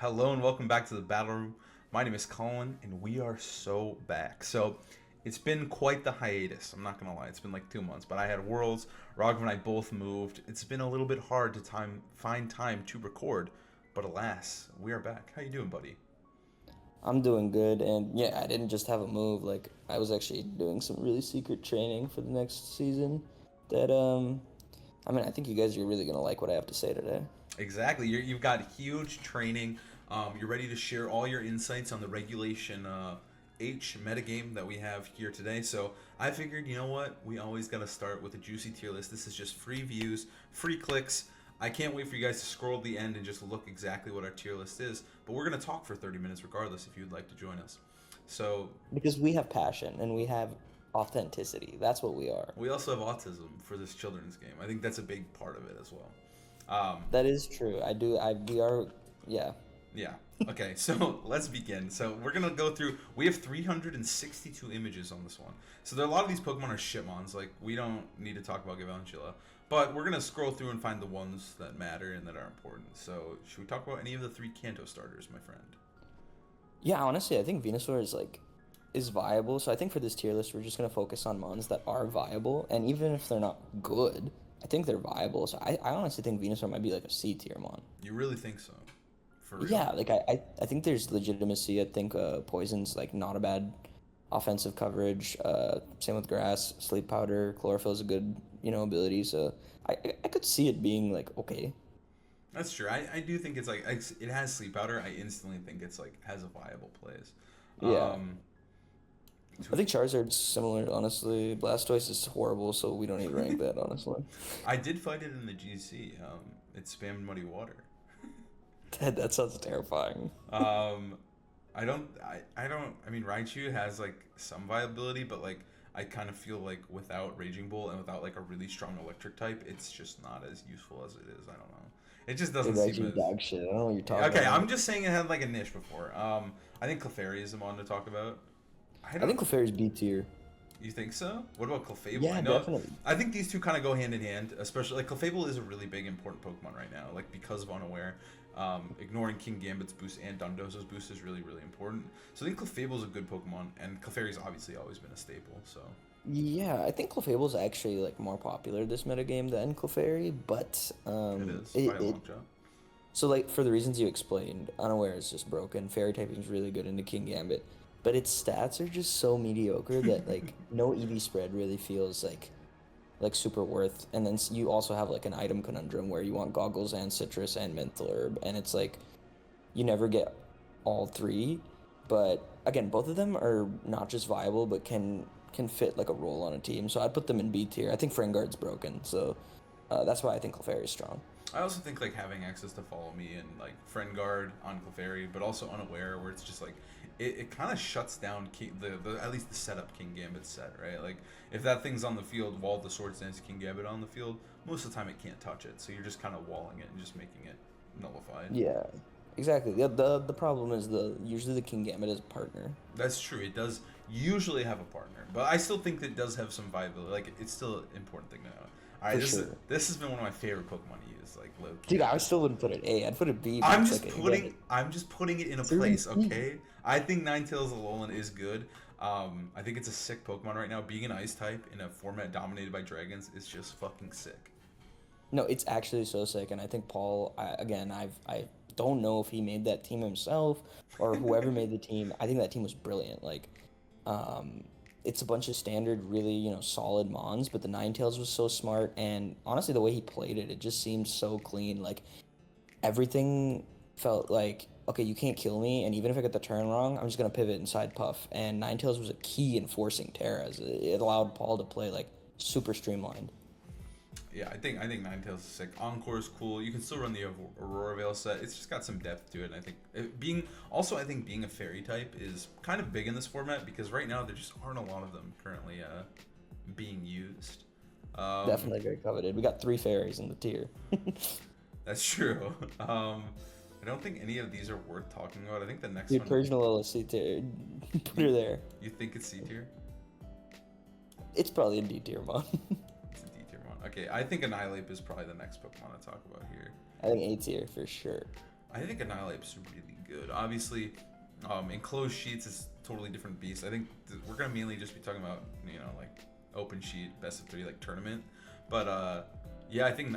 Hello and welcome back to the Battle Room. My name is Colin and we are so back. So it's been quite the hiatus, I'm not gonna lie, it's been like 2 months, but I had Worlds, Raghav and I both moved. It's been a little bit hard to find time to record, but alas, we are back. How you doing, buddy? I'm doing good, and yeah, I didn't just have a move. Like, I was actually doing some really secret training for the next season. That I mean, I think you guys are really gonna like what I have to say today. Exactly, you've got huge training. You're ready to share all your insights on the Regulation H metagame that we have here today. So I figured, you know what? We always got to start with a juicy tier list. This is just free views, free clicks. I can't wait for you guys to scroll to the end and just look exactly what our tier list is. But we're going to talk for 30 minutes regardless if you'd like to join us. So Because we have passion and we have authenticity. That's what we are. we also have autism for this children's game. I think that's a big part of it as well. That is true. We are, yeah. Yeah. Okay, so let's begin. So we're gonna go through. We have 362 images on this one. So there are a lot of these Pokemon are shitmons. Like we don't need to talk about Galvantula, but we're gonna scroll through and find the ones that matter and that are important. So should we talk about any of the three Kanto starters, my friend? Yeah, honestly, I think Venusaur is viable. So I think for this tier list, we're just gonna focus on mons that are viable, and even if they're not good, I think they're viable. So I honestly think Venusaur might be like a C tier mon. You really think so? For real? Yeah, like I think there's legitimacy. I think poison's like not a bad offensive coverage. Same with grass, sleep powder, chlorophyll is a good ability. So I could see it being like okay. That's true. I do think it's like it has sleep powder. I instantly think it's like has a viable place. Yeah, Um, I think Charizard's similar. Honestly, Blastoise is horrible, so we don't need to rank that. Honestly, I did fight it in the GC. It spammed muddy water. that sounds terrifying. Um, I mean, Raichu has like some viability, but like I kind of feel like without Raging Bull and without like a really strong electric type, it's just not as useful as it is. I don't know. It just Hey, doesn't seem Reggie as dog shit. I don't know what you're talking okay. about. I'm just saying it had like a niche before. I think Clefairy is the one to talk about. I I don't. think Clefairy's B tier. You think so? What about Clefable? I Yeah, know. definitely. I think these two kind of go hand in hand, especially like Clefable is a really big important Pokemon right now, like because of Unaware. Ignoring Kingambit's boost and Dondozo's boost is really, really important. So I think Clefable is a good Pokemon, and Clefairy's obviously always been a staple. So Yeah, I think Clefable's actually like more popular this metagame than Clefairy, but it is by a long shot. so like for the reasons you explained, Unaware is just broken. Fairy typing is really good into Kingambit, but its stats are just so mediocre that like no EV spread really feels like super worth. And then you also have like an item conundrum where you want goggles and citrus and mental herb, and it's like you never get all three. But again, both of them are not just viable, but can fit like a role on a team. So I'd put them in B tier. I think Frengard's broken, so that's why I think Clefairy is strong. I also think like having access to Follow Me and like Friend Guard on Clefairy, but also Unaware, where it's just like it kind of shuts down the at least the setup King Gambit set, right? Like if that thing's on the field while the Swords Dance King Gambit on the field, most of the time it can't touch it, so you're just kind of walling it and just making it nullified. Yeah, exactly. The problem is usually the King Gambit is a partner. That's true. It does usually have a partner, but I still think that it does have some viability. Like it's still an important thing to know. All right, For sure. this has been one of my favorite Pokemon to use, like low key. Dude, I still wouldn't put it A. I'd put it B. But it's like again, I'm just putting it in a it's really place, B. okay? I think Ninetales Alolan is good. I think it's a sick Pokemon right now. Being an Ice type in a format dominated by dragons is just fucking sick. No, it's actually so sick, and I think Paul. I don't know if he made that team himself or whoever made the team. I think that team was brilliant. Like, it's a bunch of standard, really solid mons, but the Ninetales was so smart, and honestly, the way he played it, it just seemed so clean. Like everything felt like okay, you can't kill me, and even if I get the turn wrong, I'm just gonna pivot inside Puff. And Ninetales was a key in forcing Terras. It allowed Paul to play like super streamlined. Yeah, I think Ninetales is sick. Encore is cool. You can still run the Aurora Veil set. It's just got some depth to it. And I think I think being a fairy type is kind of big in this format because right now there just aren't a lot of them currently being used. Definitely very coveted. We got 3 fairies in the tier. That's true. I don't think any of these are worth talking about. I think the next Dude, one. Persian LLC tier. Put her there. You think it's C tier? It's probably a D tier, man. It's a D tier one. Okay, I think Annihilape is probably the next Pokemon to talk about here. I think A tier for sure. I think Annihilape's really good. Obviously, enclosed sheets is totally different beast. I think we're gonna mainly just be talking about like open sheet, best of 3, like tournament. But yeah, I think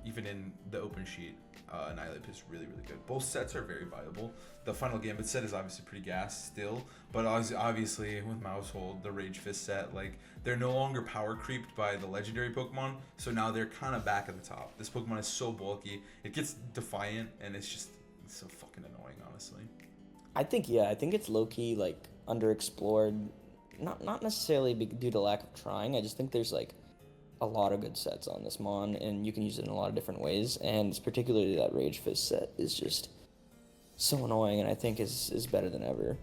even in the open sheet, Annihilape is really good. Both sets are very viable. The final Gambit set is obviously pretty gas still, but obviously with Mousehold, the Rage Fist set, like they're no longer power creeped by the legendary Pokemon, so now they're kind of back at the top. This Pokemon is so bulky, it gets defiant, and it's so fucking annoying, honestly. I think it's low key like underexplored, not necessarily due to lack of trying. I just think there's like a lot of good sets on this mon, and you can use it in a lot of different ways. And it's particularly that Rage Fist set is just so annoying, and I think is better than ever.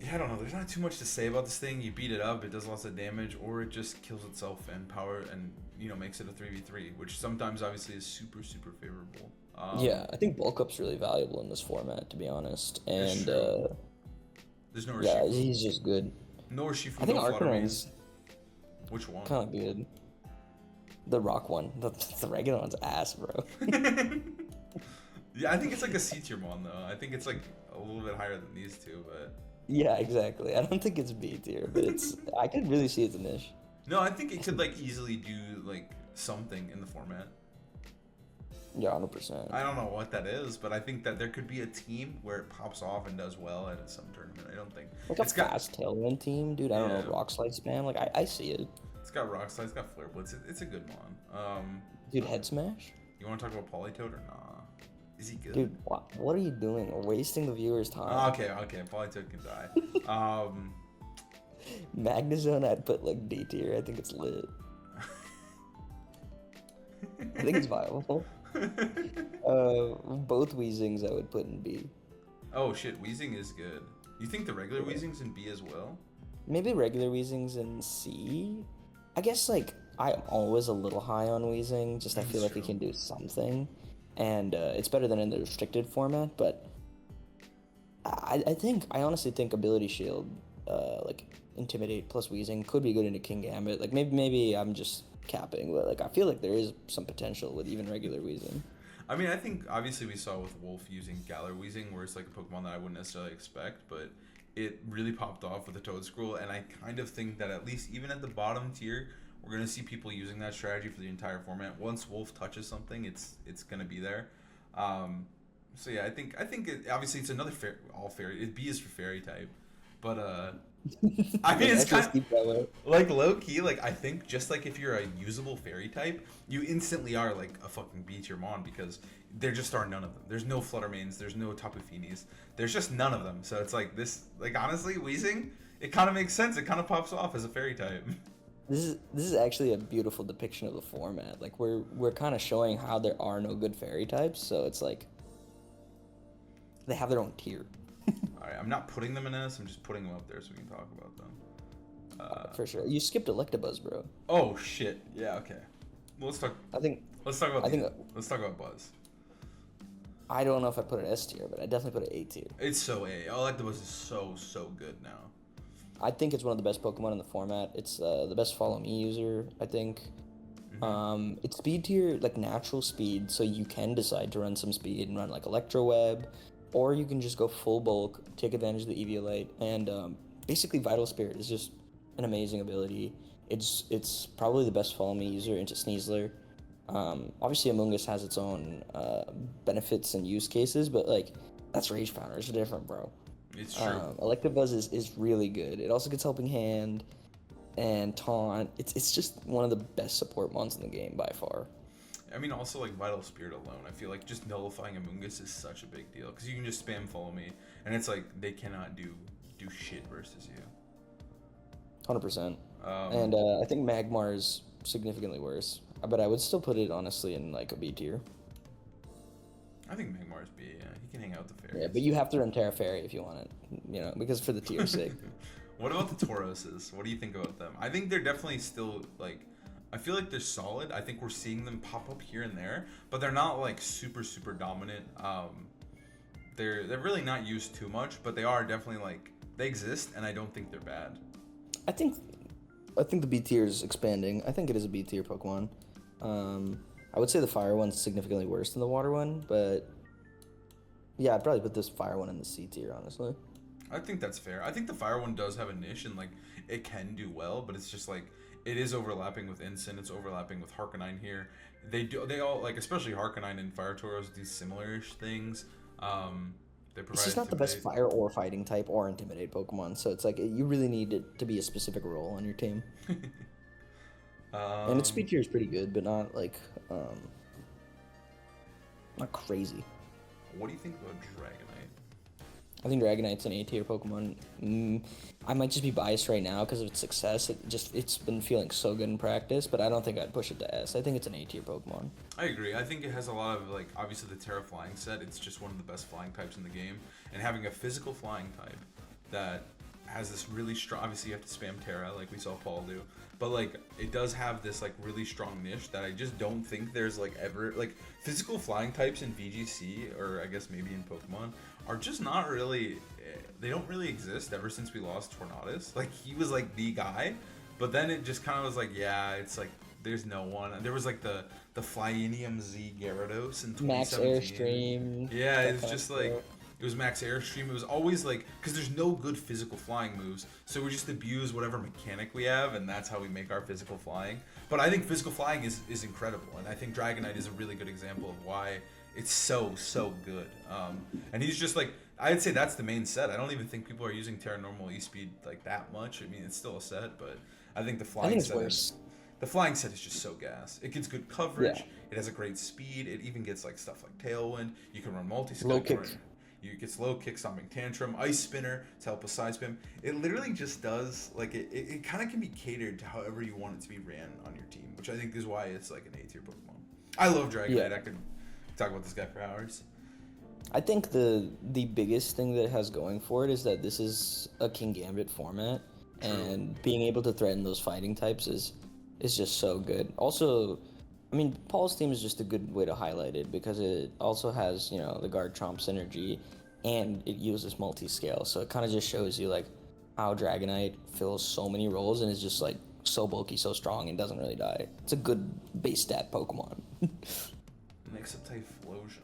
Yeah, I don't know. There's not too much to say about this thing. You beat it up, it does lots of damage, or it just kills itself and power and makes it a 3v3, which sometimes obviously is super favorable. Yeah, I think bulk up's really valuable in this format, to be honest. And there's no Urshifu. Yeah, he's just good. No Urshifu. I think Arcanon's which one? Kind of good. The rock one. The regular one's ass, bro. Yeah, I think it's like a C tier mon though. I think it's like a little bit higher than these two, but yeah, exactly. I don't think it's B tier, but I could really see it's a niche. No, I think it could like easily do like something in the format. Yeah, 100%. I don't know what that is, but I think that there could be a team where it pops off and does well at some tournament. I don't think like a fast tailwind team, dude. I don't know, rock slide spam. Like I see it. It's got rock slide. It's got flare blitz. It's a good mon. Dude, head smash. You want to talk about Politoed or nah? Is he good? Dude, what are you doing? We're wasting the viewers' time. Okay. Politoed can die. Magnezone, I'd put like D tier. I think it's lit. I think it's viable. Both Weezings I would put in B. Oh shit, Weezing is good. You think the regular Weezing's in B as well? Maybe regular Weezing's in C? I guess like I'm always a little high on Weezing, just I feel like it can do something. And it's better than in the restricted format, but I honestly think Ability Shield, like Intimidate plus Weezing could be good into Kingambit. Like maybe I'm just capping, but like I feel like there is some potential with even regular Weezing. I mean, I think obviously we saw with Wolf using Galar Weezing, where it's like a Pokemon that I wouldn't necessarily expect, but it really popped off with the Toedscruel, and I kind of think that at least even at the bottom tier, we're gonna see people using that strategy for the entire format. Once Wolf touches something, it's gonna be there. So yeah, I think obviously it's another all fairy. B is for fairy type, but I mean it's kind of like low key. Like I think just like if you're a usable fairy type, you instantly are like a fucking B tier mon because there just are none of them. There's no Fluttermanes, there's no Tapu Finis, there's just none of them. So it's like this. Like honestly, Weezing, it kind of makes sense. It kind of pops off as a fairy type. This is actually a beautiful depiction of the format. Like we're kind of showing how there are no good fairy types, so it's like they have their own tier. Alright, I'm not putting them in S, I'm just putting them up there so we can talk about them. For sure. You skipped Electabuzz, bro. Oh shit. Yeah, okay. Well, let's talk about Buzz. I don't know if I put an S tier, but I definitely put an A tier. It's so A. Electabuzz is so good now. I think it's one of the best Pokemon in the format. It's the best Follow Me user, I think. Mm-hmm. It's speed tier, like natural speed, so you can decide to run some speed and run like Electro Web, or you can just go full bulk, take advantage of the Eviolite, and basically Vital Spirit is just an amazing ability. It's probably the best Follow Me user into Sneasler. Obviously Amoonguss has its own benefits and use cases, but like that's Rage Powder. It's different, bro. It's true. Electabuzz is really good. It also gets Helping Hand and Taunt. It's just one of the best support mons in the game by far. I mean, also like Vital Spirit alone, I feel like just nullifying Amoonguss is such a big deal because you can just spam Follow Me, and it's like they cannot do shit versus you. 100%. And I think Magmar is significantly worse, but I would still put it honestly in like a B tier. I think Magmar's B. Yeah, he can hang out with the fairies. Yeah, but you have to run Terra Fairy if you want it, because for the tier's sake. What about the Tauroses? What do you think about them? I think they're definitely still like. I feel like they're solid. I think we're seeing them pop up here and there, but they're not like super dominant. They're really not used too much, but they are definitely like they exist, and I don't think they're bad. I think the B tier is expanding. I think it is a B tier Pokemon. I would say the fire one's significantly worse than the water one, but yeah, I'd probably put this fire one in the C tier, honestly. I think that's fair. I think the fire one does have a niche and like it can do well, but it's just like it is overlapping with Incin, it's overlapping with Harkonine here. They all like, especially Harkonine and Fire Tauros, do similar-ish things. They provide It's just not the best fire or fighting type or intimidate Pokemon, so it's like you really need it to be a specific role on your team. And its speed tier is pretty good, but not like not crazy. What do you think about Dragonite? I think Dragonite's an A tier Pokemon. I might just be biased right now because of its success. It's been feeling so good in practice, but I don't think I'd push it to S. I think it's an A tier Pokemon. I agree. I think it has a lot of like, obviously the Terra Flying set. It's just one of the best flying types in the game, and having a physical flying type that has this really strong. Obviously, you have to spam Terra like we saw Paul do, but like it does have this like really strong niche that I just don't think there's like ever like physical flying types in VGC, or I guess maybe in Pokemon, are just not really, they don't really exist ever since we lost Tornadus. Like he was like the guy, but then it just kind of was like, yeah, it's like there's no one. There was like the Flyinium Z Gyarados in 2017. Max Airstream. Yeah, it's just like it was Max Airstream. It was always like, because there's no good physical flying moves, so we just abuse whatever mechanic we have, and that's how we make our physical flying. But I think physical flying is incredible, and I think Dragonite is a really good example of why it's so good. And he's just like, I'd say that's the main set. I don't even think people are using Terra Normal E-Speed like that much. I mean, it's still a set, but I think the flying set is just so gas. It gets good coverage. Yeah. It has a great speed. It even gets like stuff like Tailwind. You can run multi-skill. You get slow kick, stomping tantrum, ice spinner to help with side spam. It literally just does like it kind of can be catered to however you want it to be ran on your team, which I think is why it's like an A tier Pokemon. I love Dragonite. Yeah. I could talk about this guy for hours. I think the biggest thing that it has going for it is that this is a Kingambit format. True. And being able to threaten those fighting types is just so good. Also, I mean, Paul's team is just a good way to highlight it because it also has, you know, the Garchomp synergy, and it uses multi-scale. So it kind of just shows you like how Dragonite fills so many roles and is just like so bulky, so strong, and doesn't really die. It's a good base stat Pokemon. Next up, Typhlosion.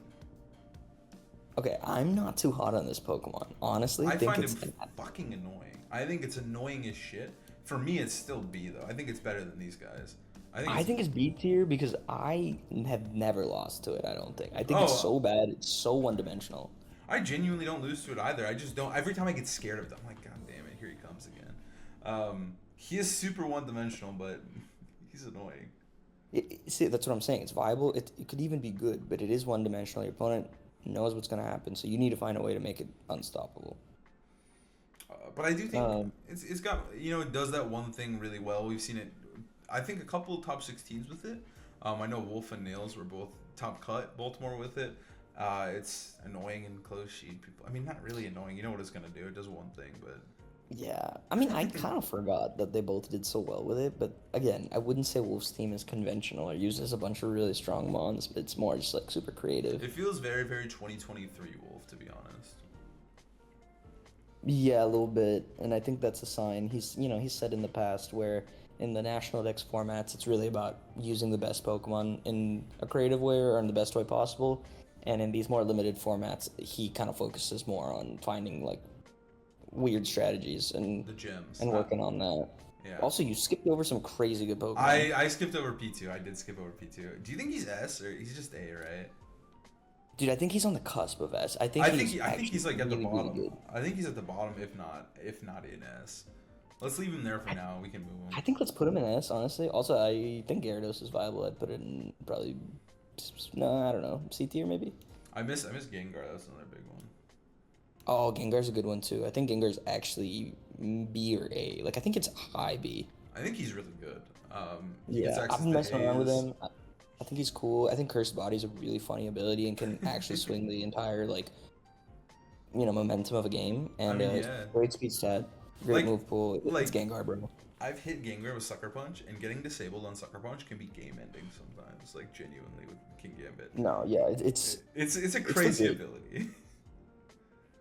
Okay, I'm not too hot on this Pokemon. Honestly, I find him fucking annoying. I think it's annoying as shit. For me, it's still B though. I think it's better than these guys. I think it's B tier because I have never lost to it. I don't think. I think it's so bad. It's so one-dimensional. I genuinely don't lose to it either. I just don't. Every time I get scared of it, I'm like, God damn it, here he comes again. He is super one-dimensional, but he's annoying. See, that's what I'm saying. It's viable. It could even be good, but it is one-dimensional. Your opponent knows what's going to happen, so you need to find a way to make it unstoppable. But I do think it's got, you know, it does that one thing really well. We've seen it, I think, a couple of top 16s with it. I know Wolf and Nails were both top cut Baltimore with it. It's annoying in close sheet. People, I mean, not really annoying. You know what it's going to do. It does one thing, but... Yeah, I mean, I kind of forgot that they both did so well with it, but again, I wouldn't say Wolf's team is conventional or uses a bunch of really strong mons, but it's more just like super creative. It feels very, very 2023 Wolf, to be honest. Yeah, a little bit, and I think that's a sign. He's said in the past where in the National Dex formats, it's really about using the best Pokemon in a creative way or in the best way possible, and in these more limited formats, he kind of focuses more on finding like weird strategies and the gems and working on that. Yeah. Also, you skipped over some crazy good Pokemon. I skipped over P2. I did skip over P2. Do you think he's S or he's just A, right? Dude, I think he's on the cusp of S. I think he's like at the bottom. Really I think he's at the bottom, if not in S. Let's leave him there for now. We can move him. I think let's put him in S, honestly. Also, I think Gyarados is viable. I'd put it in probably, no, I don't know, C tier maybe. I miss Gengar. That's another big one. Oh, Gengar's a good one too. I think Gengar's actually B or A. Like, I think it's high B. I think he's really good. Yeah, I've been messing around with him. I think he's cool. I think Cursed Body's a really funny ability and can actually swing the entire, like, you know, momentum of a game. And great speed stat, great move pool. It's Gengar, bro. I've hit Gengar with Sucker Punch, and getting disabled on Sucker Punch can be game-ending sometimes, like, genuinely with Kingambit. No, yeah, it's a crazy ability.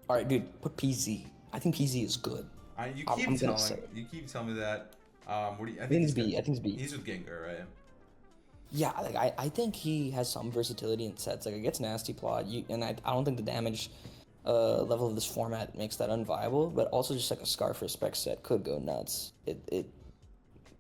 All right, dude, put PZ. I think PZ is good. You keep telling me that. What do you? I think it's B. I think it's B. He's with Gengar, right? Yeah, like I think he has some versatility in sets. Like it gets nasty plot, and I don't think the damage level of this format makes that unviable. But also just like a Scarf Respect set could go nuts. It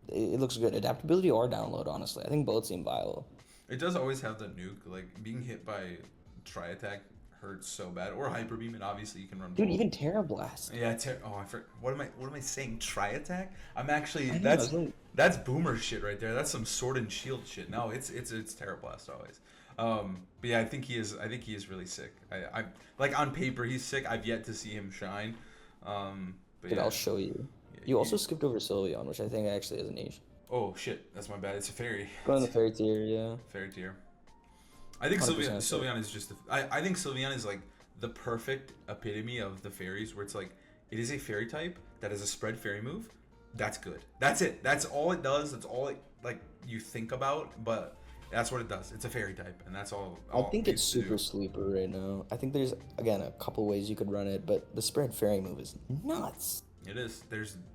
looks good. Adaptability or download, honestly. I think both seem viable. It does always have the nuke. Like being hit by Tri Attack hurts so bad, or Hyper Beam, and obviously you can run. Dude, both. even Terra Blast. Yeah, what am I saying? Tri Attack? I'm actually I know, that's boomer shit right there. That's some Sword and Shield shit. No, it's Terra Blast always. But yeah, I think he is really sick. I like on paper he's sick. I've yet to see him shine. But Dude, yeah. I'll show you. Yeah, You also skipped over Sylveon, which I think actually is a niche. Oh shit, that's my bad. It's a fairy. Go in the fairy tier, yeah. Fairy tier. I think 100% Sylveon is just. I think Sylveon is like the perfect epitome of the fairies, where it's like it is a fairy type that is a spread fairy move. That's good. That's it. That's all it does. That's all it like you think about, but that's what it does. It's a fairy type, and that's all. I think it's super sleeper right now. I think there's again a couple ways you could run it, but the spread fairy move is nuts. It is.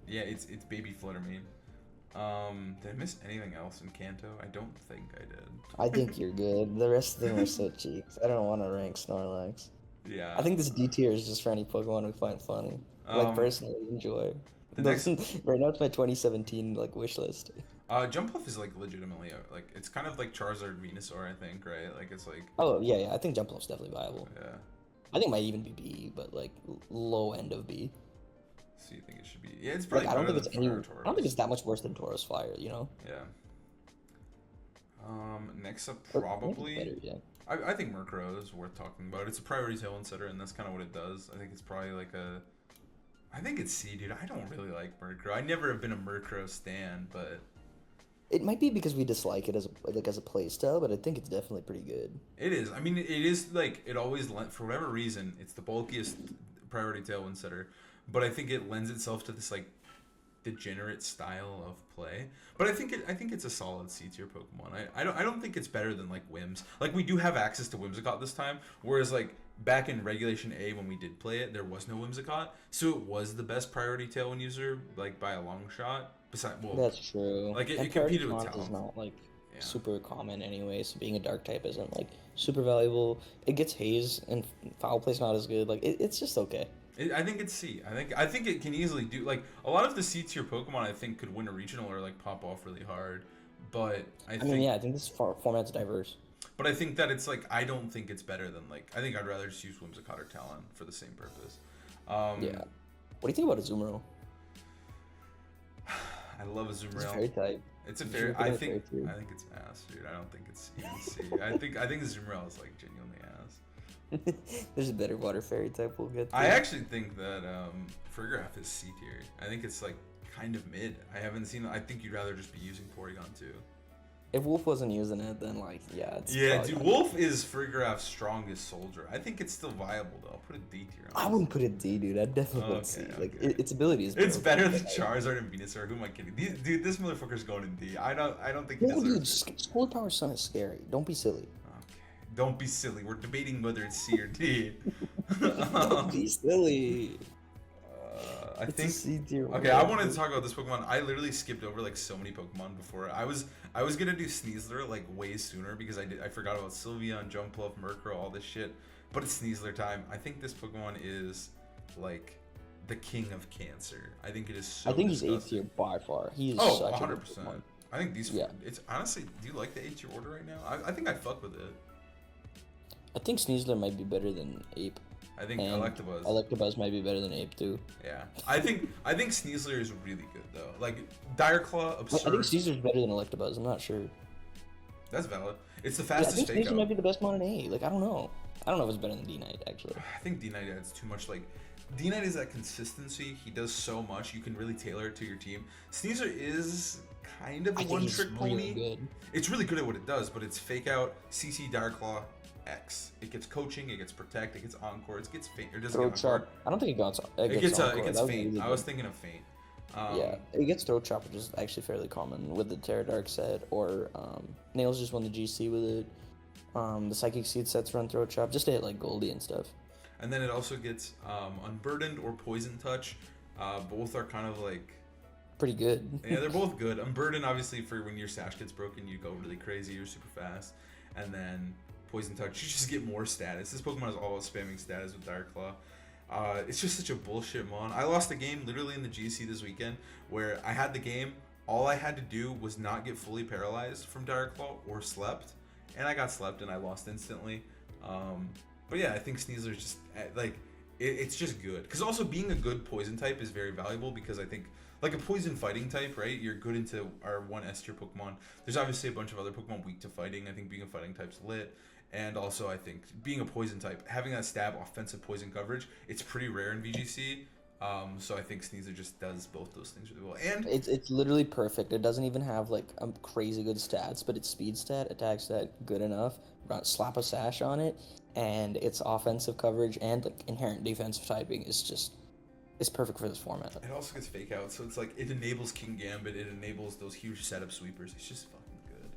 It's baby Fluttermane. Did I miss anything else in Kanto? I don't think I did. I think you're good. The rest of them are so cheeks. I don't want to rank Snorlax. Yeah. I think this D tier is just for any Pokemon we find funny. Like personally enjoy. Right now it's my 2017 like wish list. Jumpluff is like legitimately like it's kind of like Charizard Venusaur, I think, right? Like it's like. Oh yeah, I think Jumpluff's definitely viable. Yeah. I think it might even be B, but like low end of B. So you think it should be? Yeah, it's probably. Like, I don't think better I don't think it's that much worse than Tauros Fire, you know? Yeah. Next up, probably. Better, yeah. I think Murkrow is worth talking about. It's a priority tailwind setter, and that's kind of what it does. I think it's probably like a. I think it's C, dude. I don't really like Murkrow. I never have been a Murkrow stan, but. It might be because we dislike it as a play style, but I think it's definitely pretty good. It is. I mean, it is like it always for whatever reason, it's the bulkiest priority tailwind setter, but I think it lends itself to this like degenerate style of play. But I think it's a solid C tier Pokemon. I don't think it's better than like Whims. Like we do have access to Whimsicott this time, whereas like back in Regulation A when we did play it, there was no Whimsicott, so it was the best priority tailwind user like by a long shot. That's true. Like it and competed with Talonflame is Talonflame. not like super common anyway, so being a dark type isn't like super valuable. It gets haze and foul play's not as good. Like it's just okay. I think it's C. I think it can easily do like a lot of the C tier Pokemon. I think could win a regional or like pop off really hard, but I think this format's diverse. But I think that it's like I don't think it's better than like I think I'd rather just use Whimsicott or Talon for the same purpose. Yeah. What do you think about Azumarill? I love Azumarill. It's a fairy type. It's a fairy. I think it's ass, dude. I don't think it's even C. I think Azumarill is like genuinely ass. There's a better water fairy type we'll get to. I actually think that Farigiraf is C tier. I think it's like kind of mid. I haven't seen. I think you'd rather just be using Porygon too. If Wolf wasn't using it, then like it's dude. Wolf is Farigiraf's strongest soldier. I think it's still viable though. I'll put a D tier on. I wouldn't put it D, dude. I'd definitely put C. Like its ability is. It's better than Charizard and Venusaur. Who am I kidding? Dude, this motherfucker's going in D. I don't think he deserves it. Solar Power Sun is scary. Don't be silly. Okay, don't be silly. We're debating whether it's C or D. Don't be silly. I think. C tier. Okay, I wanted to talk about this Pokemon. I literally skipped over like so many Pokemon before. I was gonna do Sneasler like way sooner because I forgot about Sylveon, Jumpluff, Murkrow, all this shit. But it's Sneasler time. I think this Pokemon is like the king of cancer. I think it is so. I think he's A tier by far. He's such 100%. I think these. Yeah. It's honestly. Do you like the A tier order right now? I think I fuck with it. I think Sneasler might be better than Ape. I think Electabuzz. Electabuzz might be better than Ape too. Yeah, I think Sneasler is really good though. Like Direclaw, absurd. I think Sneasler's better than Electabuzz. I'm not sure. That's valid. It's the fastest fake out. I think Sneasler might be the best mon in A. Like I don't know if it's better than D-Knight actually. I think D-Knight adds too much. Like D-Knight is that consistency. He does so much. You can really tailor it to your team. Sneasler is kind of a one-trick pony. Really good. It's really good at what it does, but it's fake out, CC, Direclaw, X. It gets coaching, it gets protect, it gets encore, it gets faint. It doesn't throw get chop. I don't think it gets. It gets faint. I was thinking of faint. Yeah, it gets throat chop, which is actually fairly common with the Terra Dark set, or Nails just won the GC with it. The Psychic Seed sets run throat chop just to hit like Goldie and stuff. And then it also gets Unburdened or Poison Touch. Both are kind of like pretty good. Yeah, they're both good. Burden, obviously, for when your Sash gets broken, you go really crazy, you're super fast. And then Poison Touch, you just get more status. This Pokemon is all about spamming status with Dark Claw. It's just such a bullshit mon. I lost a game literally in the GC this weekend where I had the game. All I had to do was not get fully paralyzed from Dark Claw or slept. And I got slept and I lost instantly. But yeah, I think Sneasler's just, like, it's just good. Because also being a good poison type is very valuable because I think, like a poison fighting type, right? You're good into our 1 S tier Pokemon. There's obviously a bunch of other Pokemon weak to fighting. I think being a fighting type's lit. And also, I think being a poison type, having that stab offensive poison coverage, it's pretty rare in VGC. So I think Sneasler just does both those things really well. And it's literally perfect. It doesn't even have like crazy good stats, but its speed stat, attack stat, good enough. Slap a sash on it, and its offensive coverage and like, inherent defensive typing is just it's perfect for this format. It also gets fake out, so it's like it enables Kingambit, it enables those huge setup sweepers. It's just fucking good.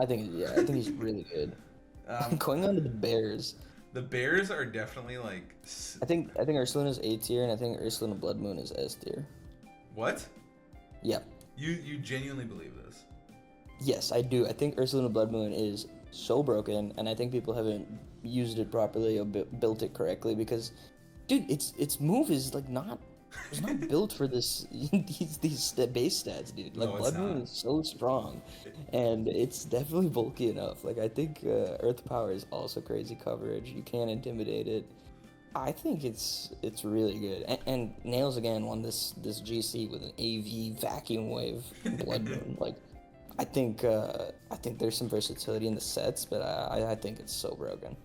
I think he's really good. Going on to the Bears. The Bears are definitely like. I think Ursaluna's A tier, and I think Ursaluna Blood Moon is S tier. What? Yep. You genuinely believe this? Yes, I do. I think Ursaluna Blood Moon is so broken, and I think people haven't used it properly or built it correctly because, dude, its move is like not. It's not built for this these base stats, dude. Like No, Blood Moon is so strong, and it's definitely bulky enough. Like I think Earth Power is also crazy coverage. You can't intimidate it. I think it's really good. And Nails again won this GC with an AV vacuum wave Blood Moon. Like I think there's some versatility in the sets, but I think it's so broken.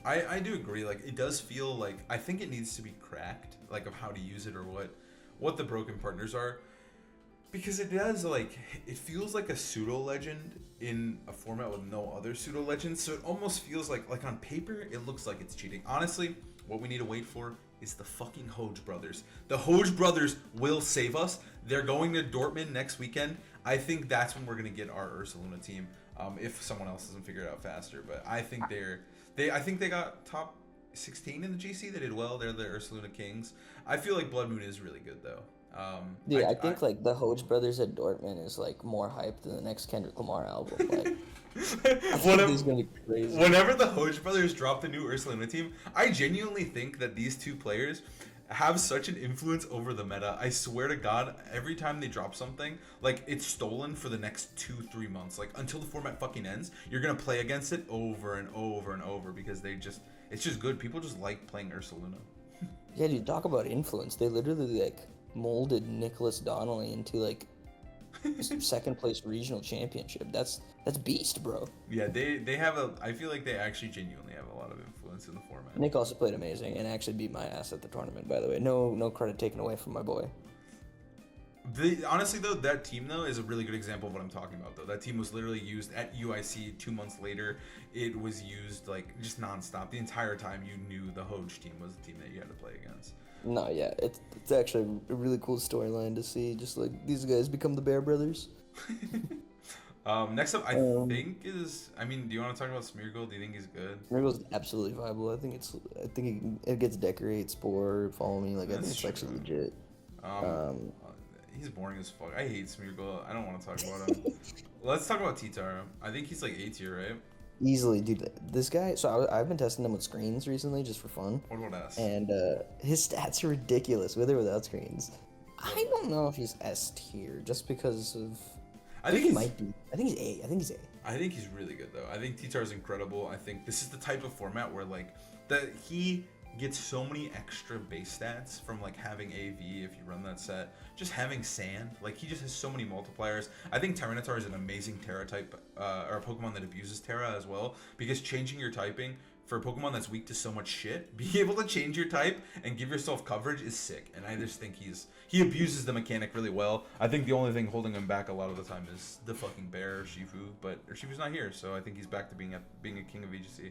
I do agree. Like it does feel like I think it needs to be cracked, like of how to use it or what the broken partners are, because it does like it feels like a pseudo legend in a format with no other pseudo legends. So it almost feels like on paper it looks like it's cheating. Honestly, what we need to wait for is the fucking Hoge brothers. The Hoge brothers will save us. They're going to Dortmund next weekend. I think that's when we're gonna get our Ursaluna team. If someone else doesn't figure it out faster, but I think I think they got top 16 in the GC. They did well. They're the Ursaluna Kings. I feel like Blood Moon is really good though. I think like the Hoge brothers at Dortmund is like more hype than the next Kendrick Lamar album. Like, whenever, is gonna be crazy. Whenever the Hoge brothers drop the new Ursaluna team, I genuinely think that these two players have such an influence over the meta. I swear to God, every time they drop something, like it's stolen for the next 2-3 months. Like until the format fucking ends, you're gonna play against it over and over and over because it's just good. People just like playing Ursaluna. Yeah, dude, talk about influence. They literally like molded Nicholas Donnelly into like second place regional championship. That's beast, bro. Yeah, they have I feel like they actually genuinely have a lot of influence in the format. Nick also played amazing and actually beat my ass at the tournament, by the way. No credit taken away from my boy. Honestly though, that team though is a really good example of what I'm talking about though. That team was literally used at UIC 2 months later. It was used like just nonstop. The entire time you knew the Hoge team was the team that you had to play against. No, yeah, it's actually a really cool storyline to see. Just like these guys become the Bear Brothers. Next up, I think is. I mean, do you want to talk about Smeargle? Do you think he's good? Smeargle's absolutely viable. I think it gets decorate, spore, follow me. Like I think it's actually legit. He's boring as fuck. I hate Smeargle. I don't want to talk about him. Let's talk about Titara. I think he's like A tier, right? Easily, dude. This guy. So I've been testing him with screens recently, just for fun. What about S? And his stats are ridiculous, with or without screens. I don't know if he's S tier, just because of. I think he might be. I think he's A. I think he's A. I think he's really good though. I think Titara's incredible. I think this is the type of format where like he gets so many extra base stats from like having AV if you run that set. Just having Sand, like he just has so many multipliers. I think Tyranitar is an amazing Terra type, or a Pokemon that abuses Terra as well, because changing your typing for a Pokemon that's weak to so much shit, being able to change your type and give yourself coverage is sick. And I just think he abuses the mechanic really well. I think the only thing holding him back a lot of the time is the fucking bear Urshifu, but Urshifu's not here, so I think he's back to being a king of VGC.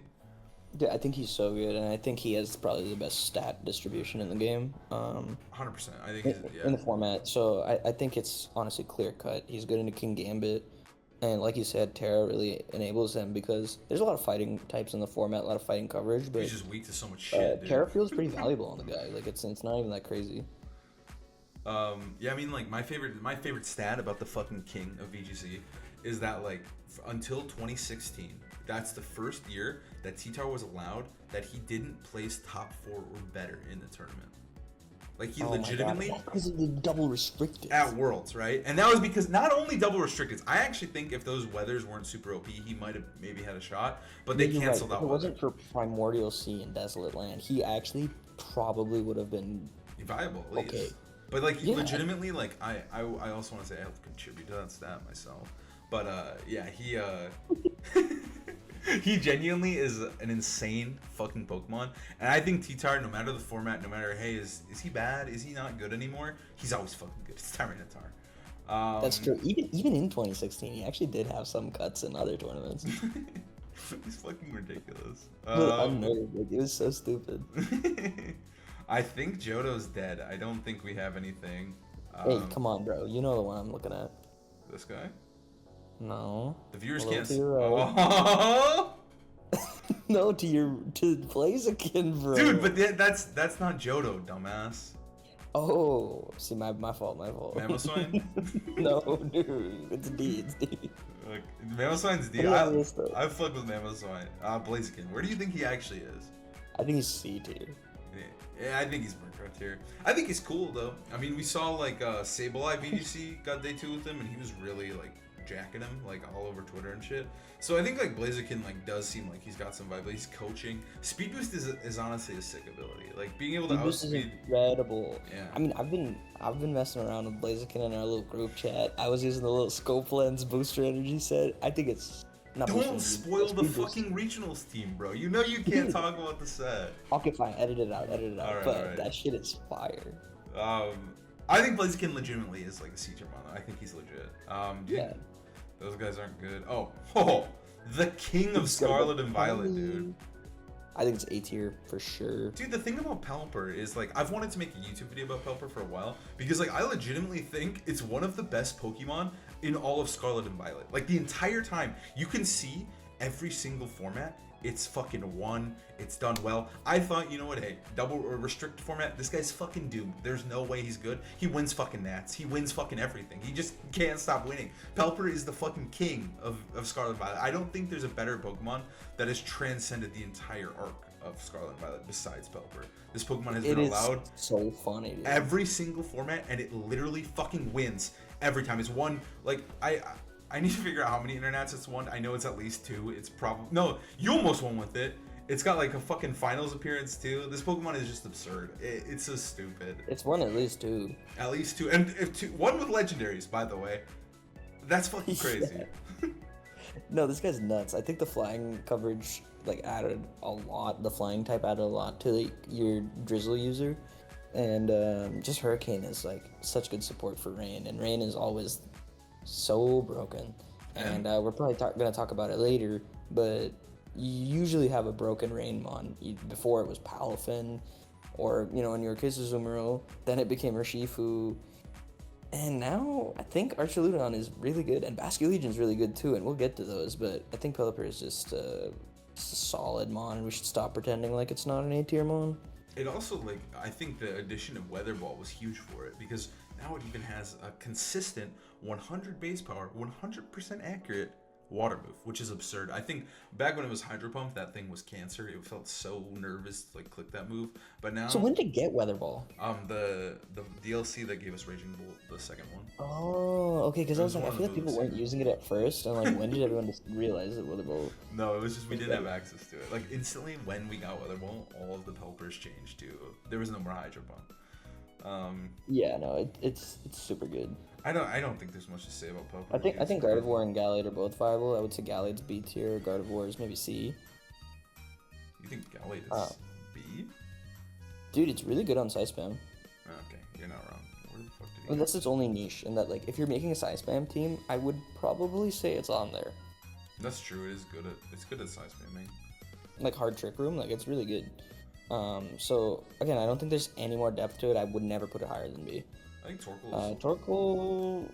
Yeah, I think he's so good, and I think he has probably the best stat distribution in the game. 100%. I think in the format. So I think it's honestly clear cut. He's good into Kingambit, and like you said, Terra really enables him because there's a lot of fighting types in the format, a lot of fighting coverage. But he's just weak to so much shit. Terra feels pretty valuable on the guy. Like it's not even that crazy. Yeah, I mean, like my favorite stat about the fucking king of VGC is that like until 2016, that's the first year that T-Tar was allowed that he didn't place top 4 or better in the tournament. Like he legitimately, my God. Because of the double restricted at Worlds, right? And that was because not only double restricted. I actually think if those weathers weren't super OP, he might have maybe had a shot. But they canceled out. If it wasn't for Primordial Sea and Desolate Land, he actually probably would have been viable at least. Okay. But like legitimately, like I also want to say I helped contribute to that stat myself. But yeah, he he genuinely is an insane fucking Pokemon, and I think T-Tar, no matter the format, no matter hey, is he bad? Is he not good anymore? He's always fucking good. It's Tyranitar. That's true. Even in 2016, he actually did have some cuts in other tournaments. He's fucking ridiculous. It was so stupid. I think Johto's dead. I don't think we have anything. Hey, come on, bro. You know the one I'm looking at. This guy? No. The viewers Hello can't to see. your right. Oh! No, to Blaziken, bro. Dude, but that's not Johto, dumbass. Oh, see, my fault. Mamoswine? No, dude, it's D. Look, Mamoswine's D. I fuck with Mamoswine. Blaziken. Where do you think he actually is? I think he's C tier. Yeah, I think he's Minecraft tier. I think he's cool though. I mean, we saw like Sableye VGC got day 2 with him, and he was really like jacking him like all over Twitter and shit. So I think like Blaziken like does seem like he's got some vibe. Like, he's coaching. Speed Boost is honestly a sick ability. Like being able to Boost is outspeed. incredible. Yeah. I mean, I've been messing around with Blaziken in our little group chat. I was using the little scope lens booster energy set. I think it's not Don't spoil the fucking regionals team, bro. You know you can't talk about the set. Okay, fine. Edit it out. Alright, but alright. that shit is fire. I think Blaziken legitimately is like a C tier mono. I think he's legit. Yeah. Those guys aren't good. Oh, the king of Scarlet and Violet, dude. I think it's A tier for sure. Dude, the thing about Pelipper is like I've wanted to make a YouTube video about Pelipper for a while because like I legitimately think it's one of the best Pokemon in all of Scarlet and Violet. Like the entire time, you can see every single format. It's fucking won. It's done well. I thought, you know what, hey, double or restricted format, this guy's fucking doomed. There's no way he's good. He wins fucking Nats. He wins fucking everything. He just can't stop winning. Pelipper is the fucking king of Scarlet and Violet. I don't think there's a better Pokemon that has transcended the entire arc of Scarlet and Violet besides Pelipper. This Pokemon has been allowed so funny, dude. every single format, and it literally fucking wins every time. It's won, like, I need to figure out how many internets it's won. I know it's at least 2. It's probably... No, you almost won with it. It's got like a fucking finals appearance too. This Pokemon is just absurd. It's so stupid. It's won at least 2. At least 2. And if 2, 1 with legendaries, by the way. That's fucking crazy. No, this guy's nuts. I think the flying coverage like added a lot. The flying type added a lot to like, your Drizzle user. And just Hurricane is like such good support for Rain. And Rain is always so broken, and we're probably gonna talk about it later, but you usually have a broken Rainmon. Before it was Palafin, or you know, in your Kisuzumaro, then it became Urshifu, and now I think Archaludon is really good, and Basculegion is really good too, and we'll get to those, but I think Pelipper is just a solid mon, and we should stop pretending like it's not an A tier mon. It also, like, I think the addition of Weather Ball was huge for it, because now it even has a consistent 100 base power, 100% accurate water move, which is absurd. I think back when it was Hydro Pump, that thing was cancer. It felt so nervous to like click that move. But now, So when did it get Weather Ball? The DLC that gave us Raging Bolt, the second one. Oh, okay, because I was like, I one feel of like people those. weren't using it at first, and like, when did everyone just realize that Weather Ball? No, it was just we didn't have access to it. Like instantly when we got Weather Ball, all of the Pelipers changed to there was no more Hydro Pump. Yeah, no, it's super good. I don't think there's much to say about Pelipper. I think Gardevoir and Gallade are both viable. I would say Gallade's B tier, Gardevoir is maybe C. You think Gallade is B? Dude, it's really good on Size Spam. Okay, you're not wrong. Where the fuck did Well, that's its only niche, in that like if you're making a Size Spam team, I would probably say it's on there. That's true. It's good at size spamming. Like Hard Trick Room, like it's really good. So again, I don't think there's any more depth to it. I would never put it higher than B. I think Torkoal is... Torkoal...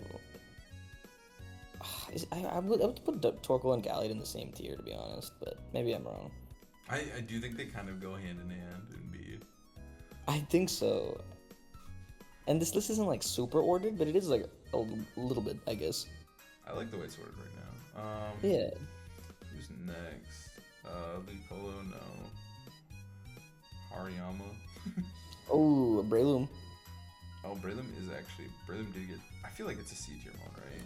I would put Torkoal and Gallade in the same tier, to be honest, but maybe I'm wrong. I do think they kind of go hand in hand in B. I think so. And this list isn't like super ordered, but it is like a little bit, I guess. I like the way it's ordered right now. Yeah. Who's next? Lupolo, no. Hariyama. Oh, Breloom. Oh, Breloom did get, I feel like it's a C tier one, right?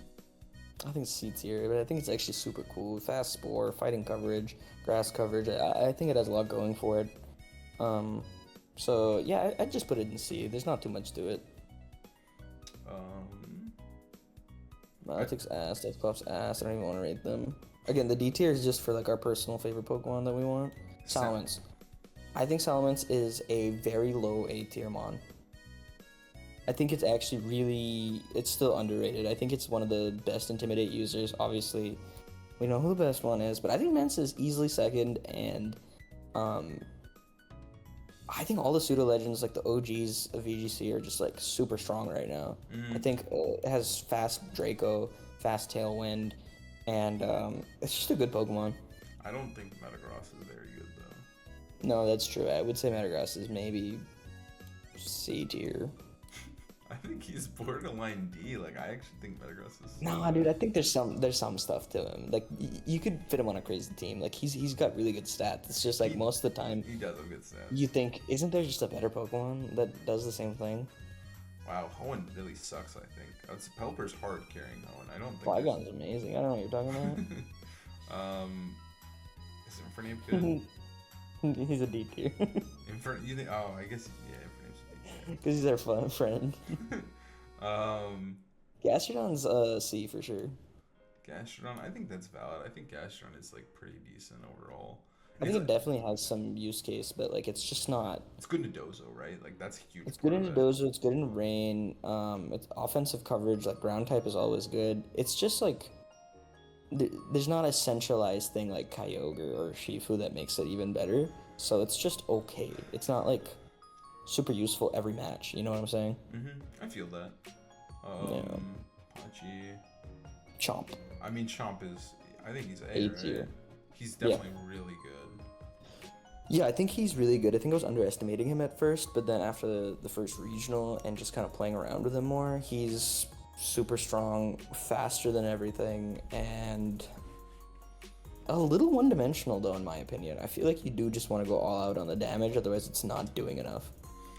I think it's C tier, but I think it's actually super cool. Fast Spore, fighting coverage, grass coverage. I think it has a lot going for it. So yeah, I'd just put it in C. There's not too much to it. Maltic's ass, Deathclaws ass. I don't even want to rate them. Again, the D tier is just for like our personal favorite Pokemon that we want. Salamence. I think Salamence is a very low A tier mon. I think it's actually it's still underrated. I think it's one of the best Intimidate users. Obviously, we know who the best one is, but I think Mence is easily second, and I think all the pseudo legends, like the OGs of VGC, are just like super strong right now. I think it has fast Draco, fast Tailwind, and it's just a good Pokemon. I don't think Metagross is very good though. No, that's true. I would say Metagross is maybe C tier. I think he's borderline D. Like, I actually think Metagross is. No, dude, I think there's some stuff to him. Like, you could fit him on a crazy team. Like, he's got really good stats. It's just like most of the time. He does have good stats. You think, isn't there just a better Pokemon that does the same thing? Wow, Hoenn really sucks. I think Pelipper's hard carrying Hoenn. I don't think. Flygon's amazing. I don't know what you're talking about. Is Infernape good? He's a D tier. You think? Oh, I guess yeah. Infernape's a D tier. Because he's our fun friend. Gastrodon's C for sure. Gastrodon, I think that's valid. I think Gastrodon is like pretty decent overall. I think it definitely has some use case, but like it's just not. It's good in Dozo, right? Like that's huge. It's good in Dozo. It's good in Rain. It's offensive coverage. Like ground type is always good. It's just like there's not a centralized thing like Kyogre or Shifu that makes it even better. So it's just okay. It's not like super useful every match. You know what I'm saying? I feel that. Pachi. Chomp. I mean, Chomp is. I think he's A tier. Right? He's definitely really good. Yeah, I think he's really good. I think I was underestimating him at first, but then after the first regional and just kind of playing around with him more, he's super strong, faster than everything, and a little one-dimensional though, in my opinion. I feel like you do just want to go all out on the damage, otherwise it's not doing enough.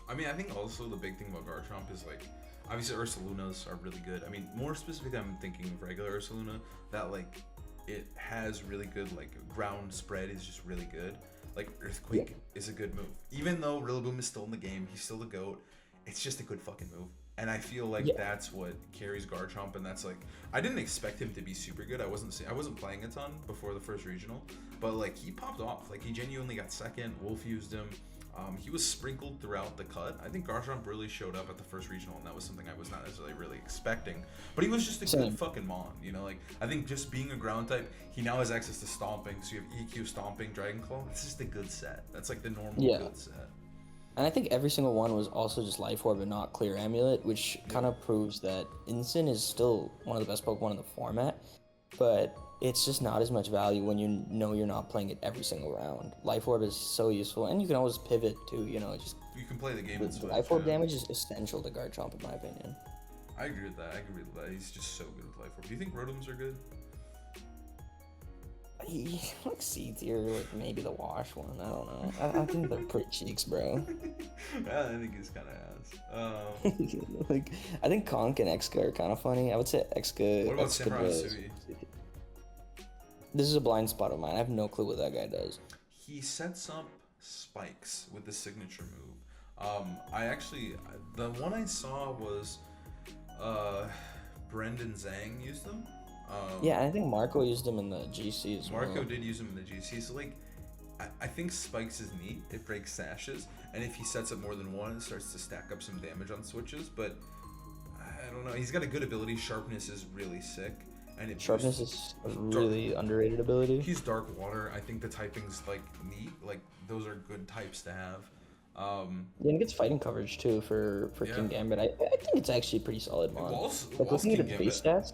I mean, I think also the big thing about Garchomp is like, obviously Ursalunas are really good. I mean, more specifically, I'm thinking of regular Ursaluna, that like, it has really good, like, ground spread is just really good. Like, Earthquake is a good move. Even though Rillaboom is still in the game, he's still the GOAT, it's just a good fucking move. And I feel like that's what carries Garchomp, and that's like, I didn't expect him to be super good. I wasn't playing a ton before the first regional, but like, he popped off. Like, he genuinely got second, Wolf used him. He was sprinkled throughout the cut. I think Garchomp really showed up at the first regional, and that was something I was not necessarily really expecting. But he was just a good fucking mon, you know? Like, I think just being a ground type, he now has access to Stomping, so you have EQ, Stomping, Dragon Claw. It's just a good set. That's like the normal good set. And I think every single one was also just Life Orb and not Clear Amulet, which kind of proves that Incin is still one of the best Pokemon in the format, but it's just not as much value when you know you're not playing it every single round. Life Orb is so useful, and you can always pivot too, you know, just... You can play the game and switch. Life Orb damage is essential to Garchomp, in my opinion. I agree with that. He's just so good with Life Orb. Do you think Rotoms are good? Like C tier, like maybe the Wash one. I don't know. I think they're pretty cheeks, bro. I think he's kind of ass. Like, I think Conk and Exca are kind of funny. I would say Exca. What about Samurai Sui? This is a blind spot of mine. I have no clue what that guy does. He sets up spikes with the signature move. The one I saw was Brendan Zhang used them. Yeah, I think Marco used him in the GC as well. Marco did use him in the GC. So like, I think spikes is neat. It breaks sashes, and if he sets up more than one, it starts to stack up some damage on switches. But I don't know. He's got a good ability. Sharpness is really sick. And Sharpness is a really underrated ability. He's Dark Water. I think the typing's like neat. Like those are good types to have. And it gets fighting coverage too for Kingambit. I think it's actually pretty solid mon. Like looking at the base stats,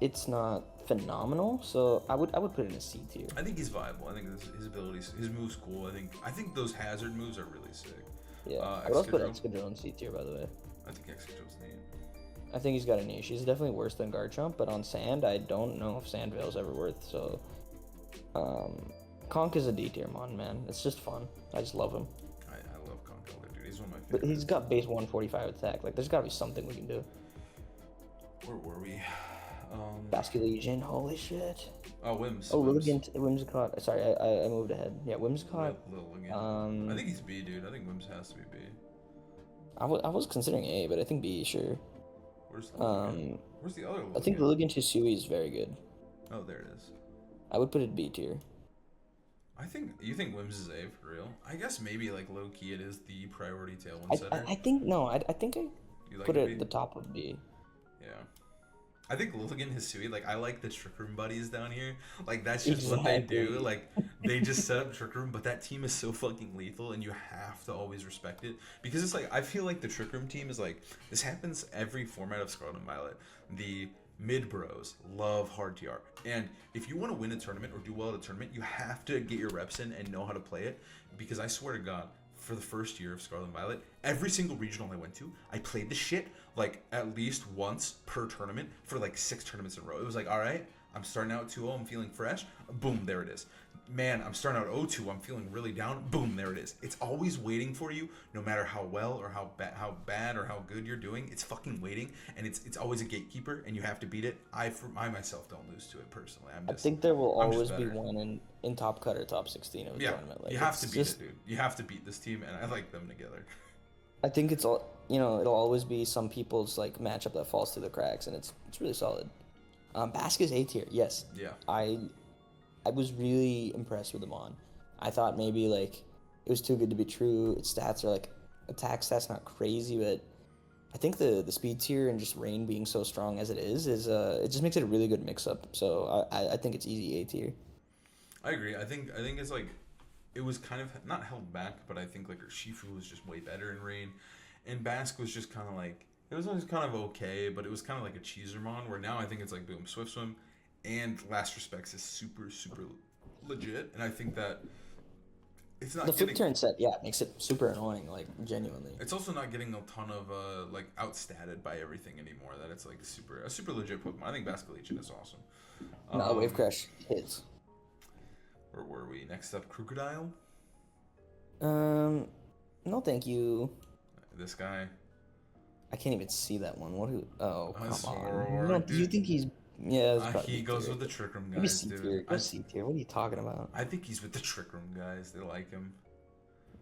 it's not phenomenal. So I would put it in a C tier. I think he's viable. I think his abilities, his moves cool. I think those hazard moves are really sick. Yeah, I would also put Excalibur in C tier, by the way. I think Execution's neat. I think he's got a niche. He's definitely worse than Garchomp, but on sand, I don't know if Sandvale's ever worth. So, Conk is a D tier mon, man. It's just fun. I just love him. I love Conkeldurr, dude. He's one of my But favorites. he's got base 145 attack. Like, there's got to be something we can do. Where were we? Basculegion, holy shit. Oh, Whims. Oh, Lilligant, Whimsicott. Sorry, I moved ahead. Yeah, Whimsicott. Lilligant. I think he's B, dude. I think Whims has to be B. I was considering A, but I think B, sure. Where's the Lilligant? Where's the other Lilligant? I think Lilligant Hisui is very good. Oh, there it is. I would put it B tier. You think Whims is A for real? I guess maybe like low key it is the priority tailwind setter. I think no. I think I put it at the top of B. Yeah. I think Lilligant Hisui, like I like the Trick Room buddies down here. Like that's just what they do. Like they just set up Trick Room, but that team is so fucking lethal and you have to always respect it. Because it's like I feel like the Trick Room team is like this happens every format of Scarlet and Violet. The mid bros love hard TR. And if you want to win a tournament or do well at a tournament, you have to get your reps in and know how to play it. Because I swear to God, for the first year of Scarlet and Violet, every single regional I went to, I played this shit like at least once per tournament for like 6 tournaments in a row. It was like, all right, I'm starting out 2-0, I'm feeling fresh. Boom, there it is. Man, I'm starting out 0-2, I'm feeling really down. Boom, there it is. It's always waiting for you, no matter how well or how bad or how good you're doing. It's fucking waiting, and it's always a gatekeeper, and you have to beat it. I myself don't lose to it personally. I think there will always be one in top cut or top 16 of a tournament. Like, you have to beat it, dude. You have to beat this team, and I like them together. I think it's all, it'll always be some people's like matchup that falls through the cracks, and it's really solid. Basque is A tier, yes. Yeah. I was really impressed with him on. I thought maybe like it was too good to be true. Its stats are like attack stats not crazy, but I think the speed tier and just rain being so strong as it is it just makes it a really good mix up. So I think it's easy A tier. I agree. I think it's like it was kind of not held back, but I think like Shifu was just way better in rain, and Basque was just kind of like it was always kind of okay, but it was kind of like a Cheezermon. Where now I think it's like boom, Swift Swim. And Last Respects is super, super legit, and I think that it's not the flip turn set. Yeah, it makes it super annoying, like genuinely. It's also not getting a ton of like outstatted by everything anymore. That it's like a super legit Pokemon. I think Basculegion is awesome. No, Wave Crash hits. Where were we? Next up, Crocodile. No, thank you. This guy. I can't even see that one. Oh, come on. No, do you think he's? Yeah, he goes with the Trick Room guys, dude. C tier. What are you talking about? I think he's with the Trick Room guys. They like him.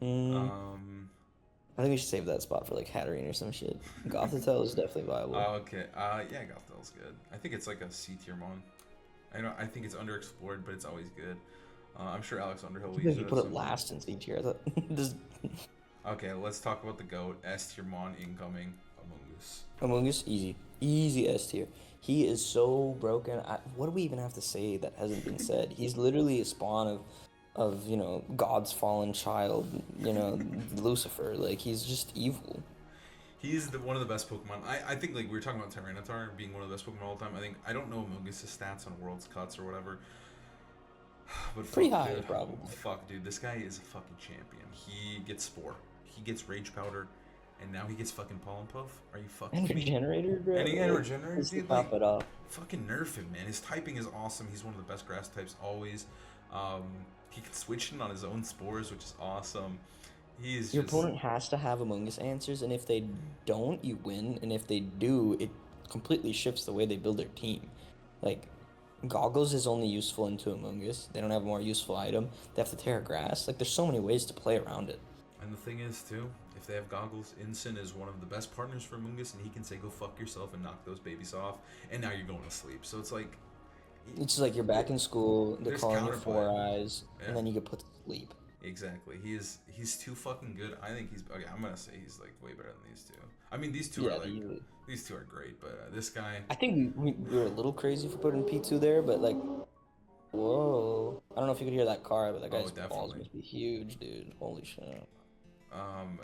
I think we should save that spot for like Hatterene or some shit. Gothitelle is definitely viable. Okay. Yeah, Gothitelle's good. I think it's like a C tier mon. I think it's underexplored, but it's always good. I'm sure Alex Underhill will use it. You put it last in C tier. I thought Okay, let's talk about the GOAT. S tier mon incoming. Amoonguss. Amoonguss, easy S tier. He is so broken. What do we even have to say that hasn't been said? He's literally a spawn of God's fallen child, Lucifer. Like, he's just evil. He's one of the best Pokemon. I think, like, we were talking about Tyranitar being one of the best Pokemon of all time. I don't know Amoonguss' stats on World's Cuts or whatever. But pretty high, probably. Fuck, dude. This guy is a fucking champion. He gets Spore. He gets Rage Powder. And now he gets fucking Pollen Puff? Are you fucking and Regenerator, bro? And he had Regenerator, dude. Like, it off. Fucking nerf him, man. His typing is awesome. He's one of the best grass types always. He can switch in on his own spores, which is awesome. Your opponent has to have Amoonguss answers, and if they don't, you win. And if they do, it completely shifts the way they build their team. Like, Goggles is only useful into Amoonguss. They don't have a more useful item. They have to tear grass. Like, there's so many ways to play around it. And the thing is, too, if they have Goggles, Incin is one of the best partners for Amoonguss, and he can say, go fuck yourself and knock those babies off, and now you're going to sleep. So it's like... It's just like you're back in school, they're calling you Four Eyes, and then you get put to sleep. Exactly. He's too fucking good. I think he's... Okay, I'm going to say he's, like, way better than these two. I mean, these two are, like... Easily. These two are great, but this guy... I think we were a little crazy for putting P2 there, but, like... Whoa. I don't know if you could hear that car, but that guy's balls must be huge, dude. Holy shit.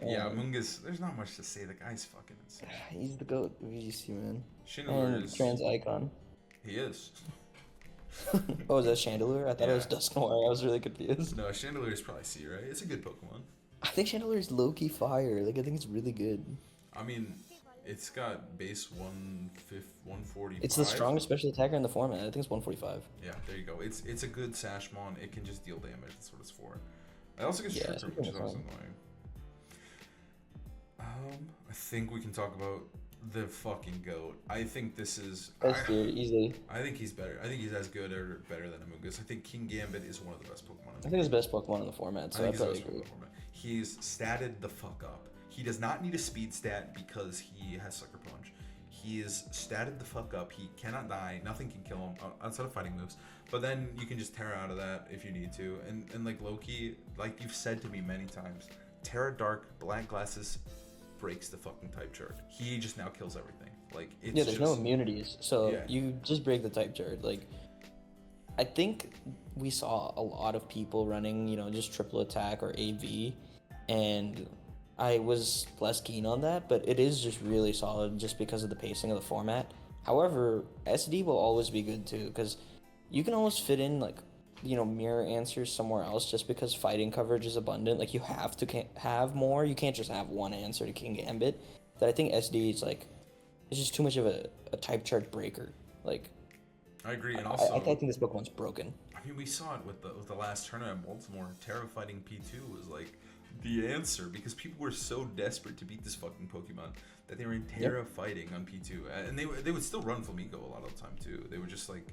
Yeah, Amoonguss, there's not much to say. The guy's fucking insane. He's the GOAT of VGC, man. Chandelure is... Trans icon. He is. Oh, is that Chandelure? I thought it was Dusknoir. I was really confused. No, Chandelure is probably C, right? It's a good Pokemon. I think Chandelure is low-key fire. Like, I think it's really good. I mean, It's got base 145. It's the strongest special attacker in the format. I think it's 145. Yeah, there you go. It's a good Sashmon. It can just deal damage. That's what it's for. It also gets Trick Room, which is also annoying. I think we can talk about the fucking GOAT. I think this is... easily. I think he's better. I think he's as good or better than Amoonguss. I think Kingambit is one of the best Pokemon in the I think he's the best Pokemon in the format, so I probably agree. He's statted the fuck up. He does not need a speed stat because he has Sucker Punch. He is statted the fuck up. He cannot die. Nothing can kill him outside of fighting moves. But then you can just Terra out of that if you need to. And like Loki, like you've said to me many times, Terra Dark, Black Glasses breaks the fucking type chart. He just now kills everything. Like it's there's no immunities, so you just break the type chart. Like I think we saw a lot of people running, you know, just triple attack or AV, and I was less keen on that, but it is just really solid just because of the pacing of the format. However, SD will always be good too, because you can always fit in, like, you know, mirror answers somewhere else just because fighting coverage is abundant. Like, you have to have more. You can't just have one answer to Kingambit. That I think SD is, like, it's just too much of a type chart breaker. Like, I agree, and also... I think this Pokemon's broken. I mean, we saw it with the last tournament at Baltimore. Terra fighting P2 was, like, the answer, because people were so desperate to beat this fucking Pokemon that they were in Terra fighting on P2, and they would still run Flamigo a lot of the time too. They were just like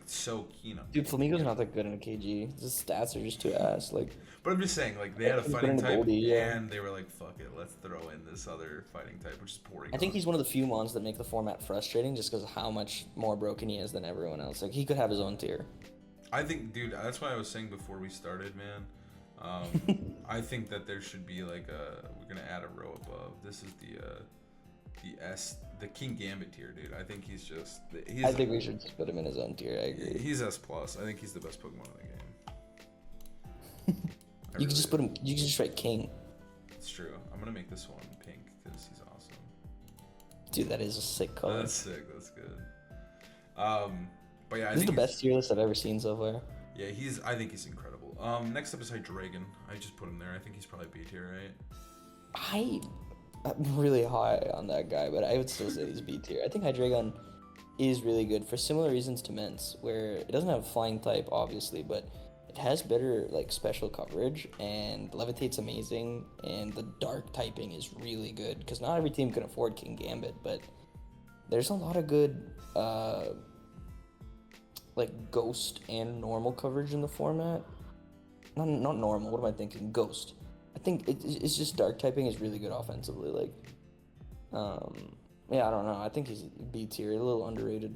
so keen on. Dude, Flamigo's not that good in a KG. His stats are just too ass. Like, but I'm just saying, like, they had a fighting type, and they were like, fuck it, let's throw in this other fighting type, which is Porygon. I think he's one of the few mons that make the format frustrating just because of how much more broken he is than everyone else. Like, he could have his own tier. I think, dude, that's why I was saying before we started, man. I think that there should be like we're gonna add a row above. This is the Kingambit tier, dude. I think I think we should just put him in his own tier. I agree. He's S+. I think he's the best Pokemon in the game. You can just put him. You can just write King. It's true. I'm gonna make this one pink because he's awesome. Dude, that is a sick color. That's sick. That's good. But yeah, I this think is the best tier list I've ever seen so far. Yeah, I think he's incredible. Next up is Hydreigon. I just put him there. I think he's probably B tier, right? I'm really high on that guy, but I would still say he's B tier. I think Hydreigon is really good for similar reasons to Mence, where it doesn't have a flying type, obviously, but it has better like special coverage, and Levitate's amazing, and the dark typing is really good, because not every team can afford Kingambit, but there's a lot of good like ghost and normal coverage in the format. Not normal, what am I thinking? Ghost. I think it's just dark typing is really good offensively. Like, yeah, I don't know. I think he's B tier, a little underrated.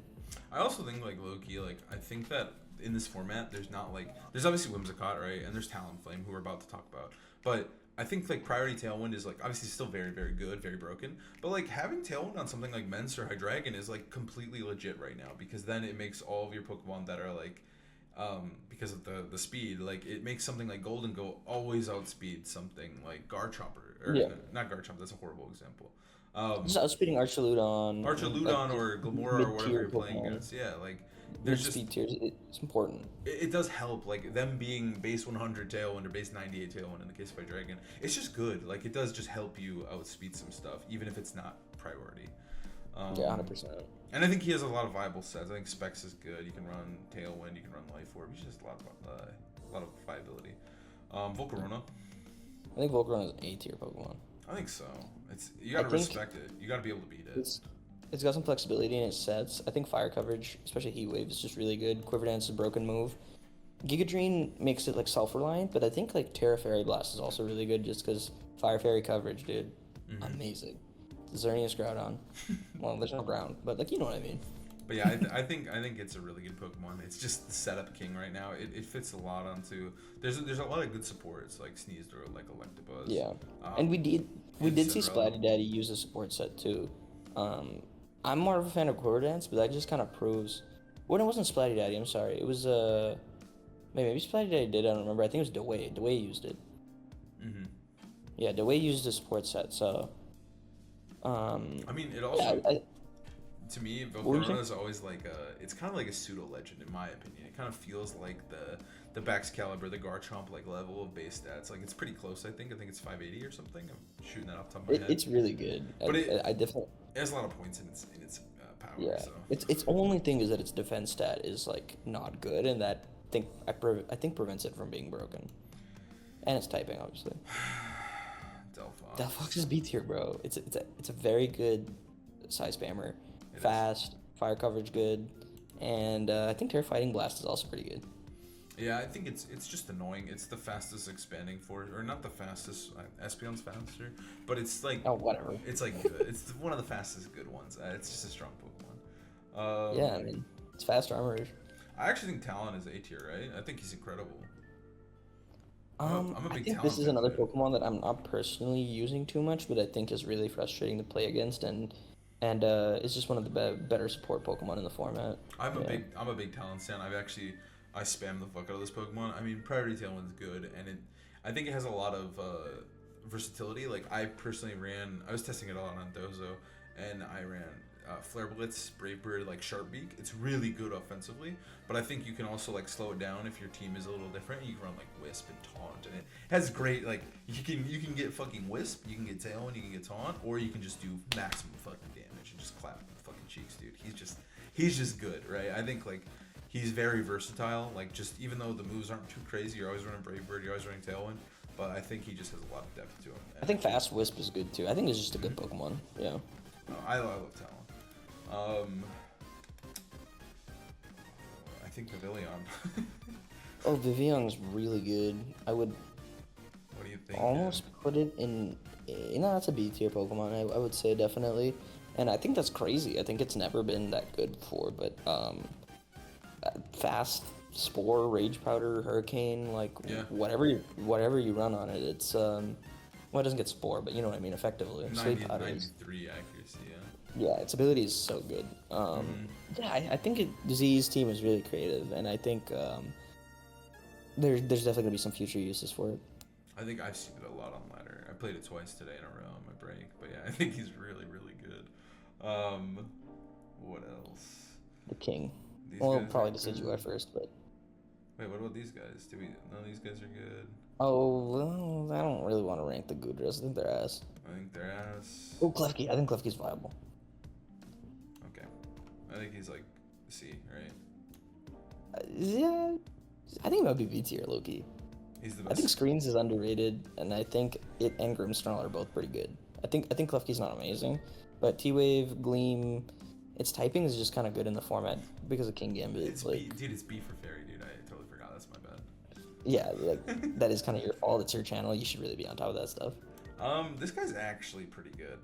I also think, like, low-key, like, I think that in this format, there's not, like, there's obviously Whimsicott, right? And there's Talonflame, who we're about to talk about. But I think, like, Priority Tailwind is, like, obviously still very, very good, very broken. But, like, having Tailwind on something like Mence or Hydreigon is, like, completely legit right now, because then it makes all of your Pokemon that are, like, because of the speed, like, it makes something like Golden Go always outspeed something like Garchomp, or not Garchomp, that's a horrible example. Just outspeeding Archaludon. Like, or Glimmora, or whatever you're playing against. Yeah, like, there's just speed tiers. It's important. It does help, like, them being base 100 Tailwind or base 98 Tailwind in the case of Hydreigon. It's just good. Like, it does just help you outspeed some stuff, even if it's not priority. Yeah, 100%. And I think he has a lot of viable sets. I think Specs is good. You can run Tailwind. You can run Life Orb. He's just a lot of viability. Volcarona. I think Volcarona is an A tier Pokemon. I think so. You gotta respect it. You gotta be able to beat it. It's got some flexibility in its sets. I think fire coverage, especially Heat Wave, is just really good. Quiver Dance is a broken move. Giga Drain makes it like self-reliant, but I think like Terra Fairy Blast is also really good just because Fire Fairy coverage, dude. Mm-hmm. Amazing. Xerneas Groudon. Well, there's no ground, but like, you know what I mean. But yeah, I think it's a really good Pokemon. It's just the setup king right now. It fits a lot onto. There's a lot of good supports like Sneasler, like Electabuzz. Yeah, and we did see Splatty Daddy use a support set too. I'm more of a fan of Quiver Dance, but that just kind of proves. When it wasn't Splatty Daddy, I'm sorry. It was maybe Splatty Daddy did. I don't remember. I think it was Dewey. Dewey used it. Mm-hmm. Yeah, Dewey used a support set. So. I mean, it also. to me, What were you Volcarona saying? is always like it's kind of like a pseudo legend in my opinion. It kind of feels like the Excalibur, the Garchomp like level of base stats. Like it's pretty close. I think it's 580 or something. I'm shooting that off the top of my head. It's really good. But I definitely. it has a lot of points in its power. Yeah, So its only thing is that its defense stat is like not good, and that I think prevents it from being broken. And its typing, obviously. Delphox. Delphox is B tier, bro. It's a very good side spammer, It fast, fire coverage good, and I think Terra Fighting Blast is also pretty good. Yeah, I think it's just annoying. It's the fastest expanding force, or not the fastest. Espeon's faster, but it's like Whatever. It's like good. It's one of the fastest good ones. It's just a strong Pokemon. Yeah, I mean, it's fast armor. I actually think Talon is A tier, right? I think he's incredible. I'm a I big think Talon this is fan, another dude. Pokemon that I'm not personally using too much, but I think is really frustrating to play against, and it's just one of the better support Pokemon in the format. I'm Yeah. a big Talon fan. I spam the fuck out of this Pokemon. I mean, Priority Tailwind's good, and I think it has a lot of versatility. Like I was testing it out on Dozo, and I ran Flare Blitz, Brave Bird, like Sharp Beak. It's really good offensively, but I think you can also like slow it down if your team is a little different. You can run like Wisp and Taunt, and it has great like you can get fucking Wisp, you can get Tailwind, you can get Taunt, or you can just do maximum fucking damage and just clap the fucking cheeks, dude. He's just good, right? I think like he's very versatile. Like just even though the moves aren't too crazy, you're always running Brave Bird, you're always running Tailwind, but I think he just has a lot of depth to him. I think Fast Wisp is good too. I think it's just a good Pokemon. Yeah. I love Talon. I think Vivillon. Oh, Vivillon's really good. I would What do you think? almost put it in. You know, that's a B tier Pokemon. I would say definitely, and I think that's crazy. I think it's never been that good before. But fast Spore, Rage Powder, Hurricane, like Yeah. whatever you run on it, it's well, it doesn't get Spore, but you know what I mean. Effectively, Sleep Powder is. 93 accuracy, yeah. Yeah, its ability is so good. Yeah, I think Z's team is really creative, and I think there's definitely gonna be some future uses for it. I think I've seen it a lot on ladder. I played it twice today in a row on my break, but yeah, I think he's really, really good. What else? The King. These Well, guys probably are decides good. you first, but Wait, what about these guys? None of these guys are good. well, I don't really want to rank the Gudras. I think they're ass. I think they're ass. Oh, Klefki. I think Klefki's viable. Okay. I think he's like C, right? Yeah, I think that would be B tier, Loki. He's the I best. think Screens is underrated, and I think it and Grimmsnarl are both pretty good. I think Klefki's not amazing, but T-Wave, Gleam, its typing is just kind of good in the format because of Kingambit. It's Like, B, dude. It's B for fairy, dude. I totally forgot. That's my bad. yeah, like that is kind of your fault. It's your channel. You should really be on top of that stuff. This guy's actually pretty good.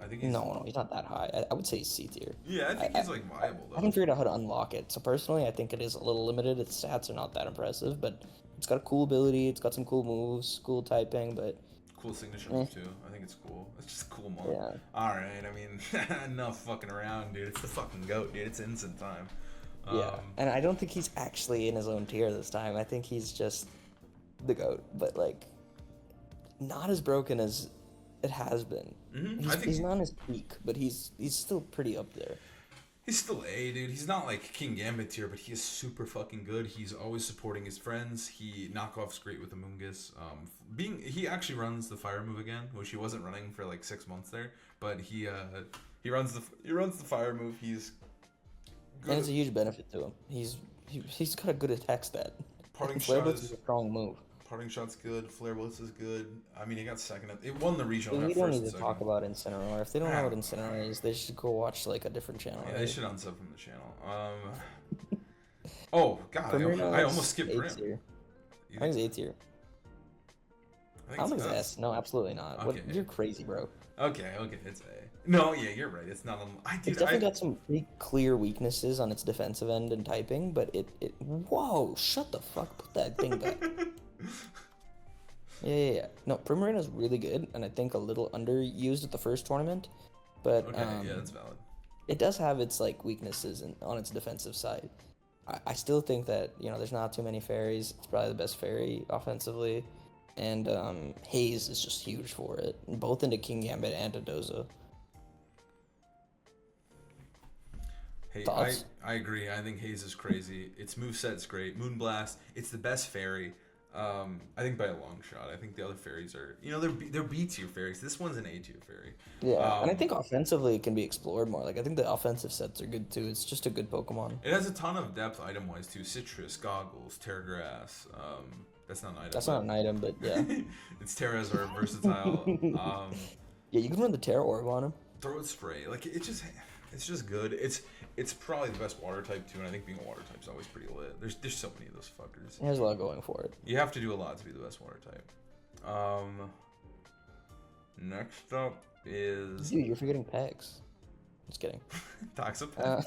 I think he's No, he's not that high. I would say he's C tier. Yeah, I think he's like viable I though. haven't figured out how to unlock it. So personally, I think it is a little limited. Its stats are not that impressive, but it's got a cool ability. It's got some cool moves, cool typing, but Cool signature move too. I think it's cool. It's just a cool mod. yeah. All right. I mean, enough fucking around, dude. It's the fucking goat, dude. It's instant time. Yeah, and I don't think he's actually in his own tier this time. I think he's just the GOAT, but like not as broken as it has been. I think He's not on his peak, but he's still pretty up there. he's still A, dude. He's not like Kingambit tier, but he is super fucking good. He's always supporting his friends. He knockoff's great with Amoonguss. He actually runs the fire move again, which he wasn't running for like 6 months there, but he runs the fire move. He's good. And it's a huge benefit to him. He's got a good attack stat. Parting Flare shot Blitz is is a strong move. Parting shot's good. Flare Blitz is good. I mean, he got second. It won the regional. We got don't first need and to talk second. about Incineroar. If they don't know what Incineroar is, they should go watch like a different channel. Yeah, they right? should unsub from the channel. Oh God, Primarina I is almost skipped A Brim. tier. You I think think it's A tier. I I don't think it's S. S. No, absolutely not. Okay. You're crazy, bro. Okay, it's A. No, yeah, you're right. It's not. It's definitely got some pretty clear weaknesses on its defensive end and typing, but it whoa, shut the fuck, put that thing back. Yeah. No, Primarina's really good, and I think a little underused at the first tournament, but Okay, yeah, that's valid. it does have its like weaknesses on its defensive side. I still think that there's not too many fairies. It's probably the best fairy offensively, and Haze is just huge for it, both into Kingambit and Dondozo. Hey, Thoughts? I agree. I think Haze is crazy. Its moveset's great. Moonblast, it's the best fairy. I think by a long shot. I think the other fairies are, they're B tier fairies. This one's an A tier fairy. Yeah, and I think offensively it can be explored more. Like I think the offensive sets are good too. It's just a good Pokemon. It has a ton of depth item wise too. Citrus, Goggles, Terragrass. That's not an item. That's not an item, but yeah. Its Terras are versatile. Yeah, you can run the Terra Orb on him. Throw it spray. Like it's just good. It's probably the best water type too, and I think being a water type is always pretty lit. There's so many of those fuckers. It has a lot going for it. You have to do a lot to be the best water type. Next up is Dude, you're forgetting Pegs. Just kidding. Toxapex.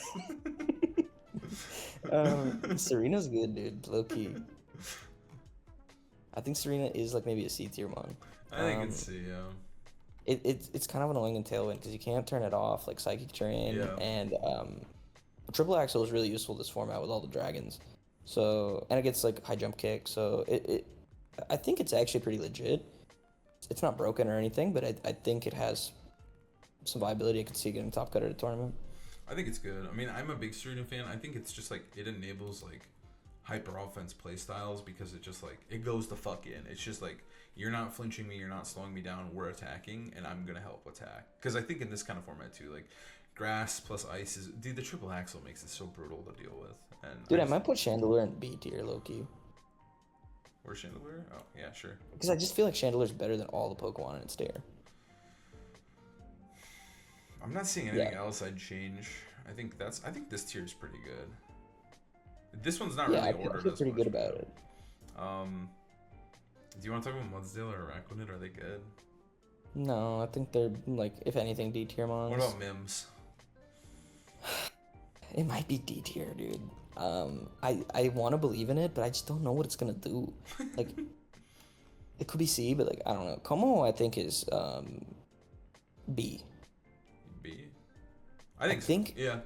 Serena's good, dude. Low key. I think Serena is like maybe a C tier mon. I think it's C, yeah. It's kind of annoying in Tailwind because you can't turn it off like Psychic Terrain, Yeah. and Triple Axle is really useful this format with all the dragons. So, and it gets like high jump kick, so I think it's actually pretty legit. It's not broken or anything, but I think it has some viability. I could see getting top cut at a tournament. I think it's good. I mean, I'm a big Serena fan. I think it's just like it enables like hyper offense play styles because it just like it goes the fuck in. It's just like you're not flinching me, you're not slowing me down, we're attacking, and I'm gonna help attack. Because I think in this kind of format too, like grass plus ice is the triple axle makes it so brutal to deal with. And Dude, I might put Chandelure in B tier, low key. Or Chandelure? Oh yeah, sure. Because I just feel like Chandelure's better than all the Pokemon in its tier. I'm not seeing anything else I'd change. I think this tier is pretty good. This one's not really ordered. I feel as pretty much, good about it. Do you want to talk about Mudsdale or Arachnid? Are they good? No, I think they're like, if anything, D tier mons. What about Mims? It might be D tier, dude. I want to believe in it, but I just don't know what it's gonna do. Like, it could be C, but like I don't know. Como I think is B. B. I think yeah.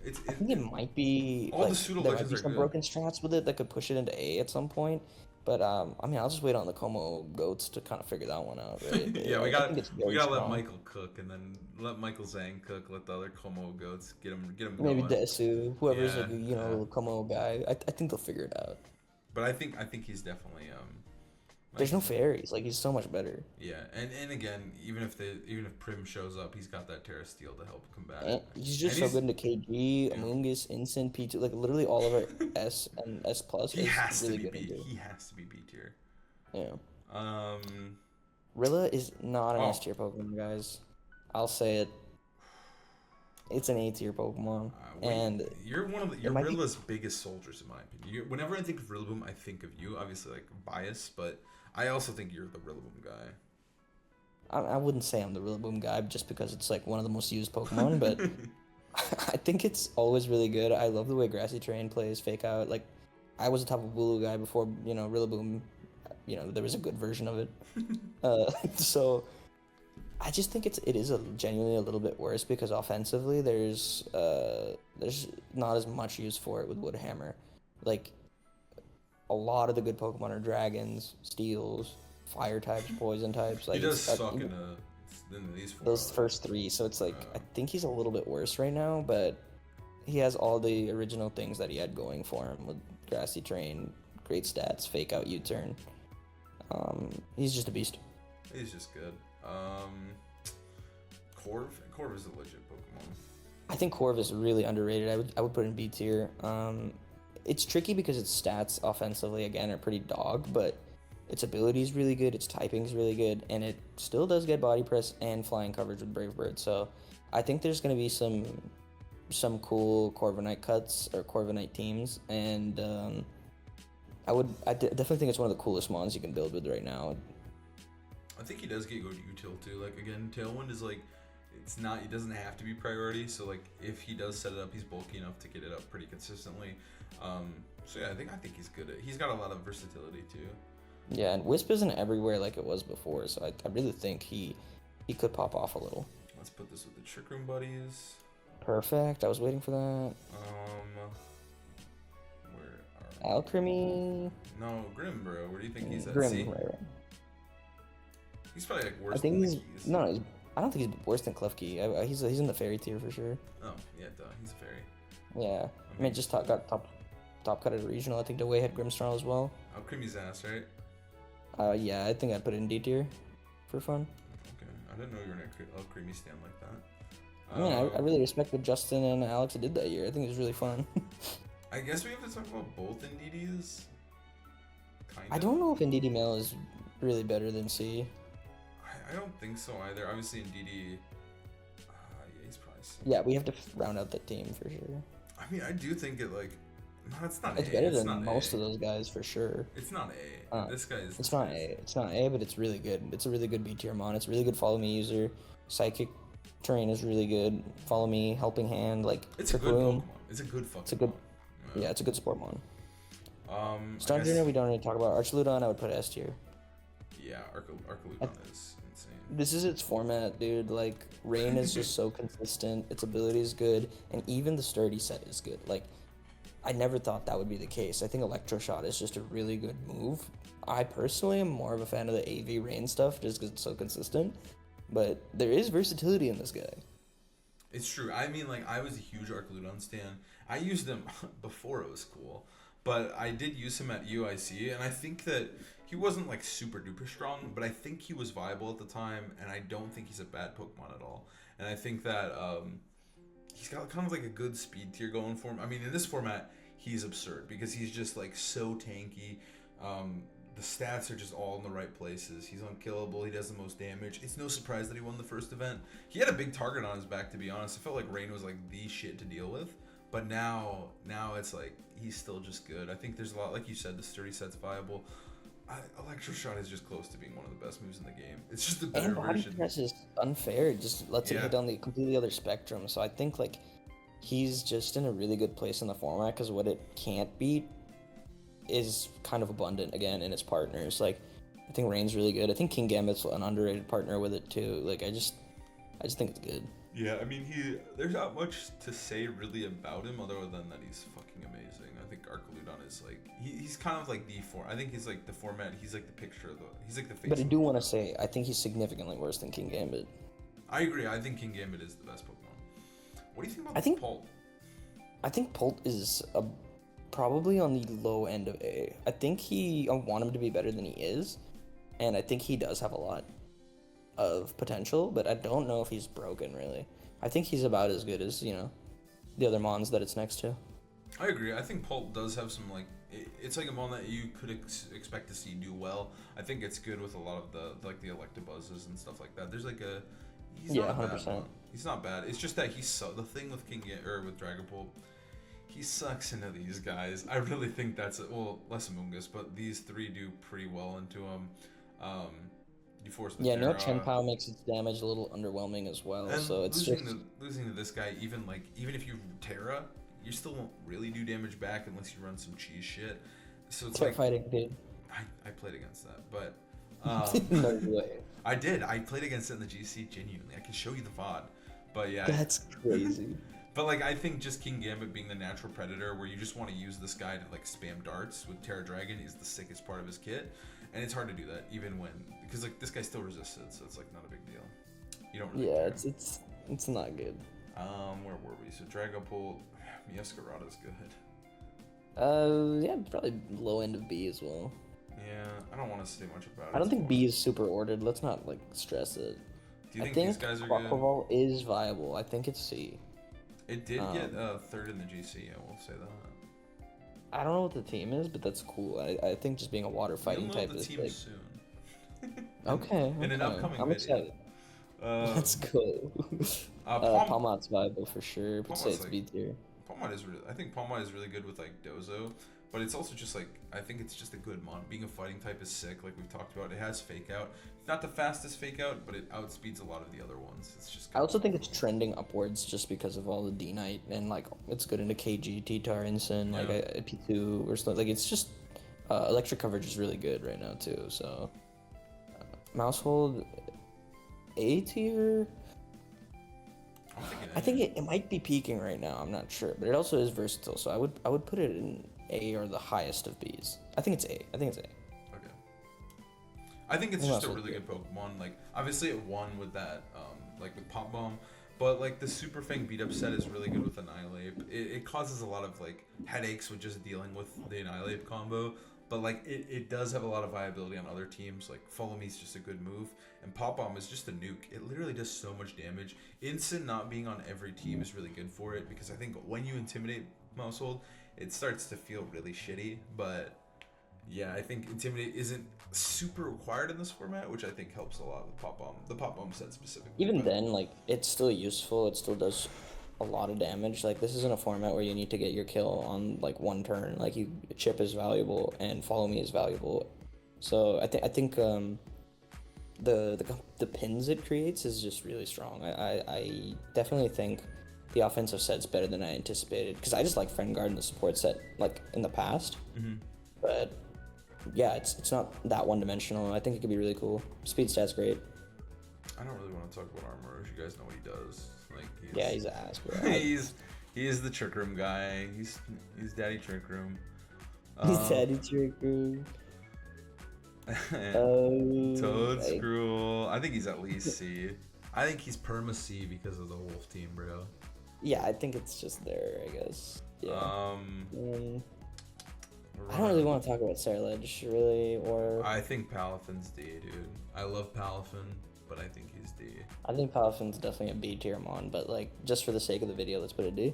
I think it might be all like, the pseudo there might legends be are some good. broken strats with it that could push it into A at some point. But I mean, I'll just wait on the Como goats to kind of figure that one out, right? Yeah, Like, we I think it's very gotta let strong. Michael cook, and then let Michael Zhang cook. Let the other Como goats get him Maybe going. Desu, whoever's Yeah, like a little Como guy. I think they'll figure it out. But I think he's definitely There's no fairies. Like, he's so much better. Yeah, and again, even if Prim shows up, he's got that Terra Steel to help combat And it. he's just And so good into KG, Yeah. Amoonguss, Incin, P2, like literally all of our S and S plus. He is has really to be good B. into. He has to be B tier. Yeah. Rilla is not an S tier Pokemon, guys. I'll say it. It's an A tier Pokemon, and you're might be- Rilla's biggest soldiers in my opinion. Whenever I think of Rillaboom, I think of you. Obviously, like bias, but I also think you're the Rillaboom guy. I wouldn't say I'm the Rillaboom guy just because it's like one of the most used Pokemon, but I think it's always really good. I love the way Grassy Terrain plays Fake Out. Like, I was a Tapu Bulu guy before, Rillaboom, there was a good version of it. So I just think it is genuinely a little bit worse because offensively there's not as much use for it with Woodhammer. Like, a lot of the good Pokemon are dragons, steels, fire types, poison types. Like, He does suck in these four. those first three, so it's like I think he's a little bit worse right now, but he has all the original things that he had going for him with Grassy Terrain, great stats, Fake Out, U-turn. He's just a beast. He's just good. Corv is a legit Pokemon. I think Corv is really underrated. I would put it in B tier. It's tricky because its stats offensively again are pretty dog, but its ability is really good, its typing is really good, and it still does get body press and flying coverage with Brave Bird. So I think there's going to be some cool Corviknight cuts or Corviknight teams, and I definitely think it's one of the coolest mons you can build with right now. I think he does get good util too. Like again, Tailwind is like it doesn't have to be priority. So like if he does set it up, he's bulky enough to get it up pretty consistently. So yeah, I think he's good. He's got a lot of versatility too. Yeah, and Wisp isn't everywhere like it was before, so I really think he could pop off a little. Let's put this with the Trick Room buddies. Perfect. I was waiting for that. Where are Alchemy. No, Grim, bro. Where do you think he's at? Grim, C? right. He's probably like worse I think than he's the Keys. no. I don't think he's worse than Klefki. He's in the fairy tier for sure. Oh yeah, duh. He's a fairy. Yeah. I mean, just got top cut at a regional. I think the way had Grimmsnarl as well. Oh, Creamy's ass, right? Yeah, I think I'd put it in D tier for fun. Okay, I didn't know you were a Creamy stand like that. I mean, I really respect what Justin and Alex did that year. I think it was really fun. I guess we have to talk about both Indeedees. I don't know if Indeedee male is really better than C. I don't think so either. Obviously, Indeedee. Yeah, he's probably C. Yeah, we have to round out that team for sure. I mean, I do think it like. No, it's not. It's better than most of those guys for sure. It's not A. This guy is. It's not A. It's not A, but it's really good. It's a really good B tier mon. It's a really good follow me user. Psychic terrain is really good. Follow me, helping hand, like it's a good Pokemon. It's a good fucking. It's a good. Yeah, it's a good support mon. Star Junior, we don't need to talk about. Archaludon, I would put S tier. Yeah, Archaludon is insane. This is its format, dude. Like, Rain is just so consistent. Its ability is good, and even the sturdy set is good. Like, I never thought that would be the case. I think Electroshot is just a really good move. I personally am more of a fan of the AV Rain stuff just because it's so consistent. But there is versatility in this guy. It's true. I mean, like, I was a huge Archaludon stan. I used him before it was cool. But I did use him at UIC, and I think that he wasn't, like, super duper strong, but I think he was viable at the time, and I don't think he's a bad Pokemon at all. And I think that he's got kind of, like, a good speed tier going for him. I mean, in this format, he's absurd, because he's just, like, so tanky. The stats are just all in the right places. He's unkillable. He does the most damage. It's no surprise that he won the first event. He had a big target on his back, to be honest. I felt like Rain was, like, the shit to deal with. But now it's like he's still just good. I think there's a lot, like you said, the sturdy set's viable. Electroshot is just close to being one of the best moves in the game. It's just a better and body version. press is unfair. It just lets it hit on the completely other spectrum. So I think like he's just in a really good place in the format because what it can't beat is kind of abundant again in its partners. Like I think Rain's really good. I think Kingambit's an underrated partner with it too. Like I just think it's good. Yeah, I mean, there's not much to say really about him other than that he's fucking amazing. I think Archaludon is like, he's kind of like I think he's like the format, he's like the picture of he's like the face. But I do want to say, I think he's significantly worse than Kingambit. I agree, I think Kingambit is the best Pokemon. What do you think about Pult? I think Pult is probably on the low end of A. I think I want him to be better than he is, and I think he does have a lot of potential, but I don't know if he's broken really. I think he's about as good as, you know, the other mons that it's next to. I agree. I think Pult does have some like it's like a mon that you could expect to see do well. I think it's good with a lot of the like the Electabuzzes and stuff like that. There's like he's not 100%. Bad. He's not bad. It's just that the thing with with Dragapult, he sucks into these guys. I really think that's less Amoonguss, but these three do pretty well into him. You force the no, Chien-Pao makes its damage a little underwhelming as well. And so it's losing to this guy, even if you Terra, you still won't really do damage back unless you run some cheese shit. So it's like fighting, dude. I played against that, but no way. I did. I played against it in the GC genuinely. I can show you the VOD, but yeah, that's crazy. But like I think just Kingambit being the natural predator, where you just want to use this guy to like spam darts with Terra Dragon, is the sickest part of his kit. And it's hard to do that even because like this guy still resisted, so it's like not a big deal. You don't really care. It's not good. Where were we? So Dragapult, Miscarada's good. Yeah, probably low end of B as well. Yeah, I don't want to say much about it. I don't think B is super ordered. Let's not like stress it. Do you think these guys are good? Quaquaval is viable. I think it's C. It did get third in the GC. I will say that. I don't know what the team is, but that's cool. I think just being a water fighting type is big. Soon. Okay. In an upcoming I'm video. excited. Let's go. Palmot's viable for sure. But say it's B tier. I think Palmot is really good with like Dozo, but it's also just like I think it's just a good mon. Being a fighting type is sick, like we've talked about. It has fake out. It's not the fastest fake out, but it outspeeds a lot of the other ones. It's just good. I also think it's trending upwards just because of all the D-Knight and like it's good into KG, T-Tar, Incin, like a P2 or something. Like it's just electric coverage is really good right now too. So Mousehold A tier. I think it might be peaking right now. I'm not sure, but it also is versatile. So I would put it in A or the highest of Bs. I think it's A. Okay. I think it's just a really good Pokemon. Like obviously it won with that, like with Pop Bomb, But like the Super Fang beat up set is really good with Annihilate. It causes a lot of like headaches with just dealing with the Annihilate combo. But like it does have a lot of viability on other teams. Like Follow Me is just a good move, and Pop Bomb is just a nuke. It literally does so much damage. Instant not being on every team is really good for it, because I think when you intimidate Mousehold, it starts to feel really shitty. But yeah, I think Intimidate isn't super required in this format, which I think helps a lot with Pop Bomb. The Pop Bomb set specifically. Even then, like, it's still useful. It still does a lot of damage. Like, this isn't a format where you need to get your kill on like one turn. Like, Chip is valuable and Follow Me is valuable. So I think the pins it creates is just really strong. I definitely think the offensive set's better than I anticipated, because I just like Friend Guard in the support set like in the past. But yeah, it's not that one-dimensional. I think it could be really cool. Speed stat's great. I don't really want to talk about Armor. You guys know what he does. Like, He's ass, bro. he is the Trick Room guy. He's Daddy Trick Room. He's Daddy Trick Room. Toadscruel. I think he's at least C. I think he's perma C because of the Wolf team, bro. Yeah, I think it's just there, I guess. Yeah. I don't Right. really want to talk about Sarledge, really, or... I think Palafin's D, dude. I love Palafin, but I think he's D. I think Palafin's definitely a B tier mon, but, like, just for the sake of the video, let's put a D.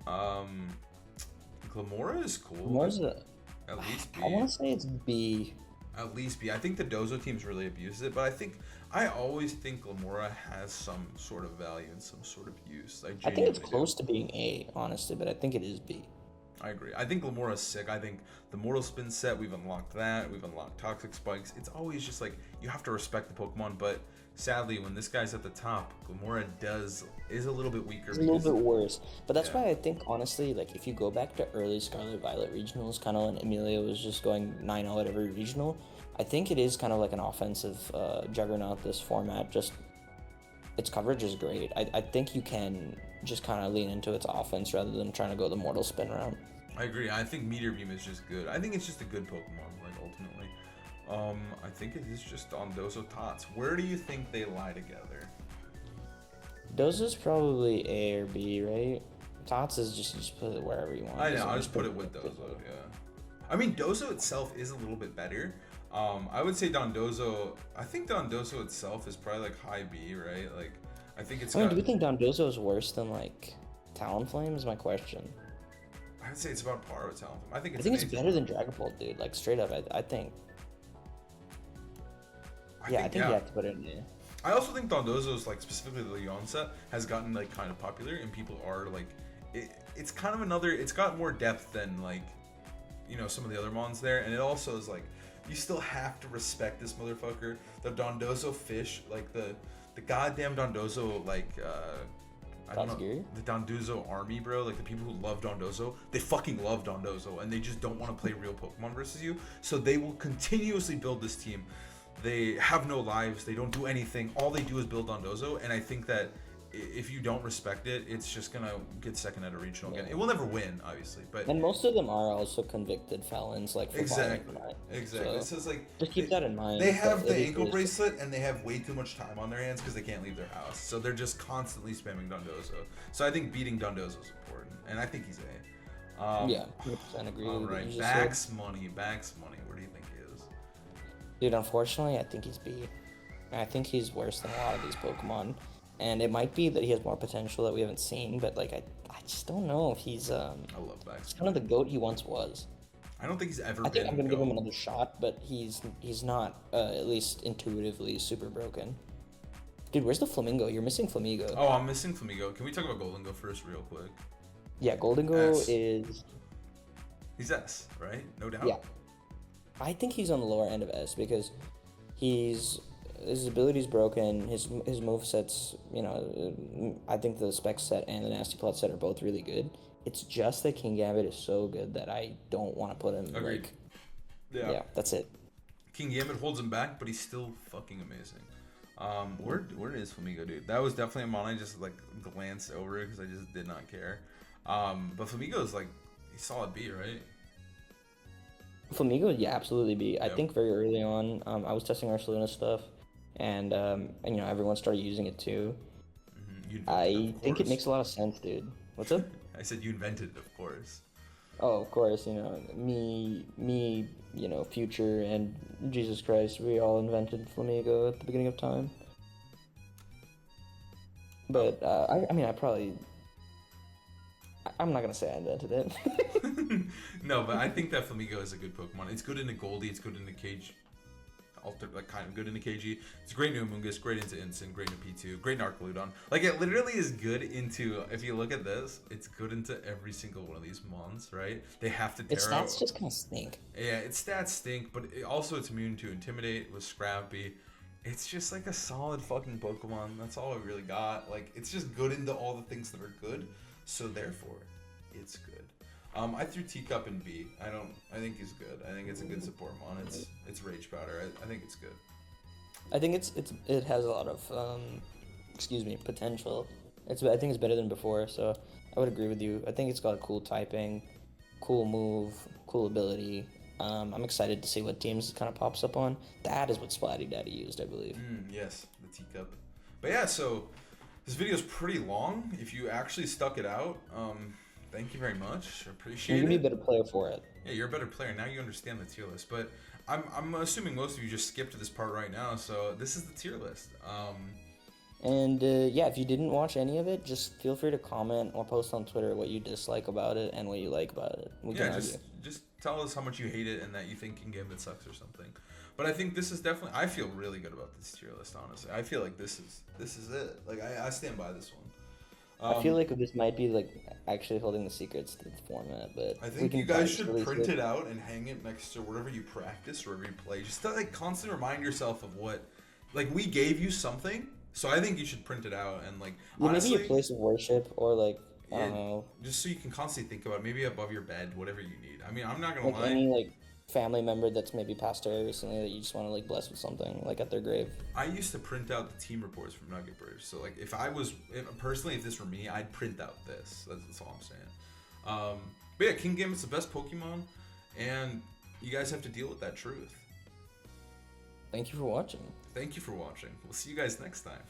Glimmora is cool. Glimora's At least B. I want to say it's B. At least B. I think the Dozo teams really abuses it, but I always think Glimmora has some sort of value and some sort of use. I think it's close to being A, honestly, but I think it is B. I agree. I think Glimmora is sick. I think the Mortal Spin set, we've unlocked that. We've unlocked Toxic Spikes. It's always just like, you have to respect the Pokemon, but sadly, when this guy's at the top, Glimmora is a little bit weaker. It's a little bit worse. But that's why I think, honestly, like, if you go back to early Scarlet Violet regionals, kind of when Amelia was just going 9-0 at every regional, I think it is kind of like an offensive juggernaut, this format. Just, its coverage is great. I think you can just kind of lean into its offense rather than trying to go the Mortal Spin route. I agree. I think Meteor Beam is just good. I think it's just a good Pokemon, like, ultimately. I think it is just Dondozo Tots. Where do you think they lie together? Dozo's probably A or B, right? Tots is just put it wherever you want. I know, I just put it with Dozo, yeah. I mean, Dozo itself is a little bit better. I would say Dondozo, I think Dondozo itself is probably like high B, right? Like, I think it's do we think Dondozo is worse than, like, Talonflame is my question. I'd say it's about par with Talonflame. I think it's better than Dragapult, dude. Like, straight up, I think. I think you have to put it in there. I also think Dondozo's, like, specifically the Leon set, has gotten, like, kind of popular, and people are, like, it's kind of another, it's got more depth than, like, you know, some of the other mons there, and it also is, like, you still have to respect this motherfucker. The Dondozo fish, like, the goddamn Dondozo, like, I don't know, the Dondozo army, bro, like the people who love Dondozo, they fucking love Dondozo, and they just don't want to play real Pokemon versus you, so they will continuously build this team. They have no lives, they don't do anything, all they do is build Dondozo, and I think that if you don't respect it, it's just gonna get second at a regional again. It will never win, obviously, but... And most of them are also convicted felons, like, for Exactly. So so it's like... just keep that in mind. They have the ankle bracelet, and they have way too much time on their hands because they can't leave their house. So they're just constantly spamming Dondozo. So I think beating Dondozo is important, and I think he's A. Yeah, 100% agree. All right, Bax Money. Where do you think he is? Dude, unfortunately, I think he's B. I think he's worse than a lot of these Pokemon. And it might be that he has more potential that we haven't seen, but, like, I just don't know if he's I love Bax. He's kind of the GOAT he once was. I don't think he's ever I think been I'm gonna give him another shot, but he's not at least intuitively super broken. Dude, where's the Flamigo? You're missing Flamigo. Oh, I'm missing Flamigo. Can we talk about Golden Go first real quick? Yeah, Golden Go S. is... He's S, right? No doubt. Yeah. I think he's on the lower end of S because his ability's broken, his movesets, you know, I think the Spec set and the Nasty Plot set are both really good. It's just that Kingambit is so good that I don't want to put him, Agreed. like... Yeah, that's it. Kingambit holds him back, but he's still fucking amazing. Where is Flamigo, dude? That was definitely a mon I just, like, glanced over because I just did not care. But Flamigo is, like, he's solid B, right? Flamigo, yeah, absolutely B. Yep. I think very early on, I was testing Archaludon stuff, and you know, everyone started using it too. You invented it, I of think it course. makes a lot of sense, dude. What's up? I said you invented it, of course. Oh, of course, me, Future and Jesus Christ, we all invented Flamigo at the beginning of time. But, I'm not gonna say I invented it. No, but I think that Flamigo is a good Pokemon. It's good into Goldie, it's good into Cage. Kind of good into KG. It's great into Amoonguss, great into Incin, great into P2, great into Archaludon. Like, it literally is good into, if you look at this, it's good into every single one of these mons, right? They have to tear Its stats just kind of stink. Yeah, its stats stink, but it's immune to Intimidate with Scrappy. It's just like a solid fucking Pokemon. That's all I really got. Like, it's just good into all the things that are good, so therefore, it's good. I threw Teacup in B. I think he's good. I think it's a good support mon. It's Rage Powder. I think it's good. I think it has a lot of potential. I think it's better than before, so I would agree with you. I think it's got a cool typing, cool move, cool ability. I'm excited to see what teams it kind of pops up on. That is what Splatty Daddy used, I believe. Yes, the Teacup. But yeah, so this video is pretty long. If you actually stuck it out, thank you very much. Appreciate it. You're gonna be a better player for it. Yeah, you're a better player. Now you understand the tier list. But I'm assuming most of you just skipped to this part right now, so this is the tier list. If you didn't watch any of it, just feel free to comment or post on Twitter what you dislike about it and what you like about it. We can argue. Just tell us how much you hate it and that you think Kingambit sucks or something. But I think this is definitely. I feel really good about this tier list. Honestly, I feel like this is it. Like I stand by this one. I feel like this might be like actually holding the secrets to the format, but I think you guys should print it out and hang it next to wherever you practice, wherever you play. Just to like constantly remind yourself of what, like, we gave you something, so I think you should print it out and like honestly, maybe a place of worship or like I don't know, just so you can constantly think about it, maybe above your bed, whatever you need. I mean, I'm not gonna like lie. any like family member that's maybe passed away recently that you just want to like bless with something like at their grave. I used to print out the team reports from Nugget Bridge. So like if this were me, I'd print out this. That's all I'm saying. But yeah, Kingambit's the best Pokemon, and you guys have to deal with that truth. Thank you for watching. Thank you for watching. We'll see you guys next time.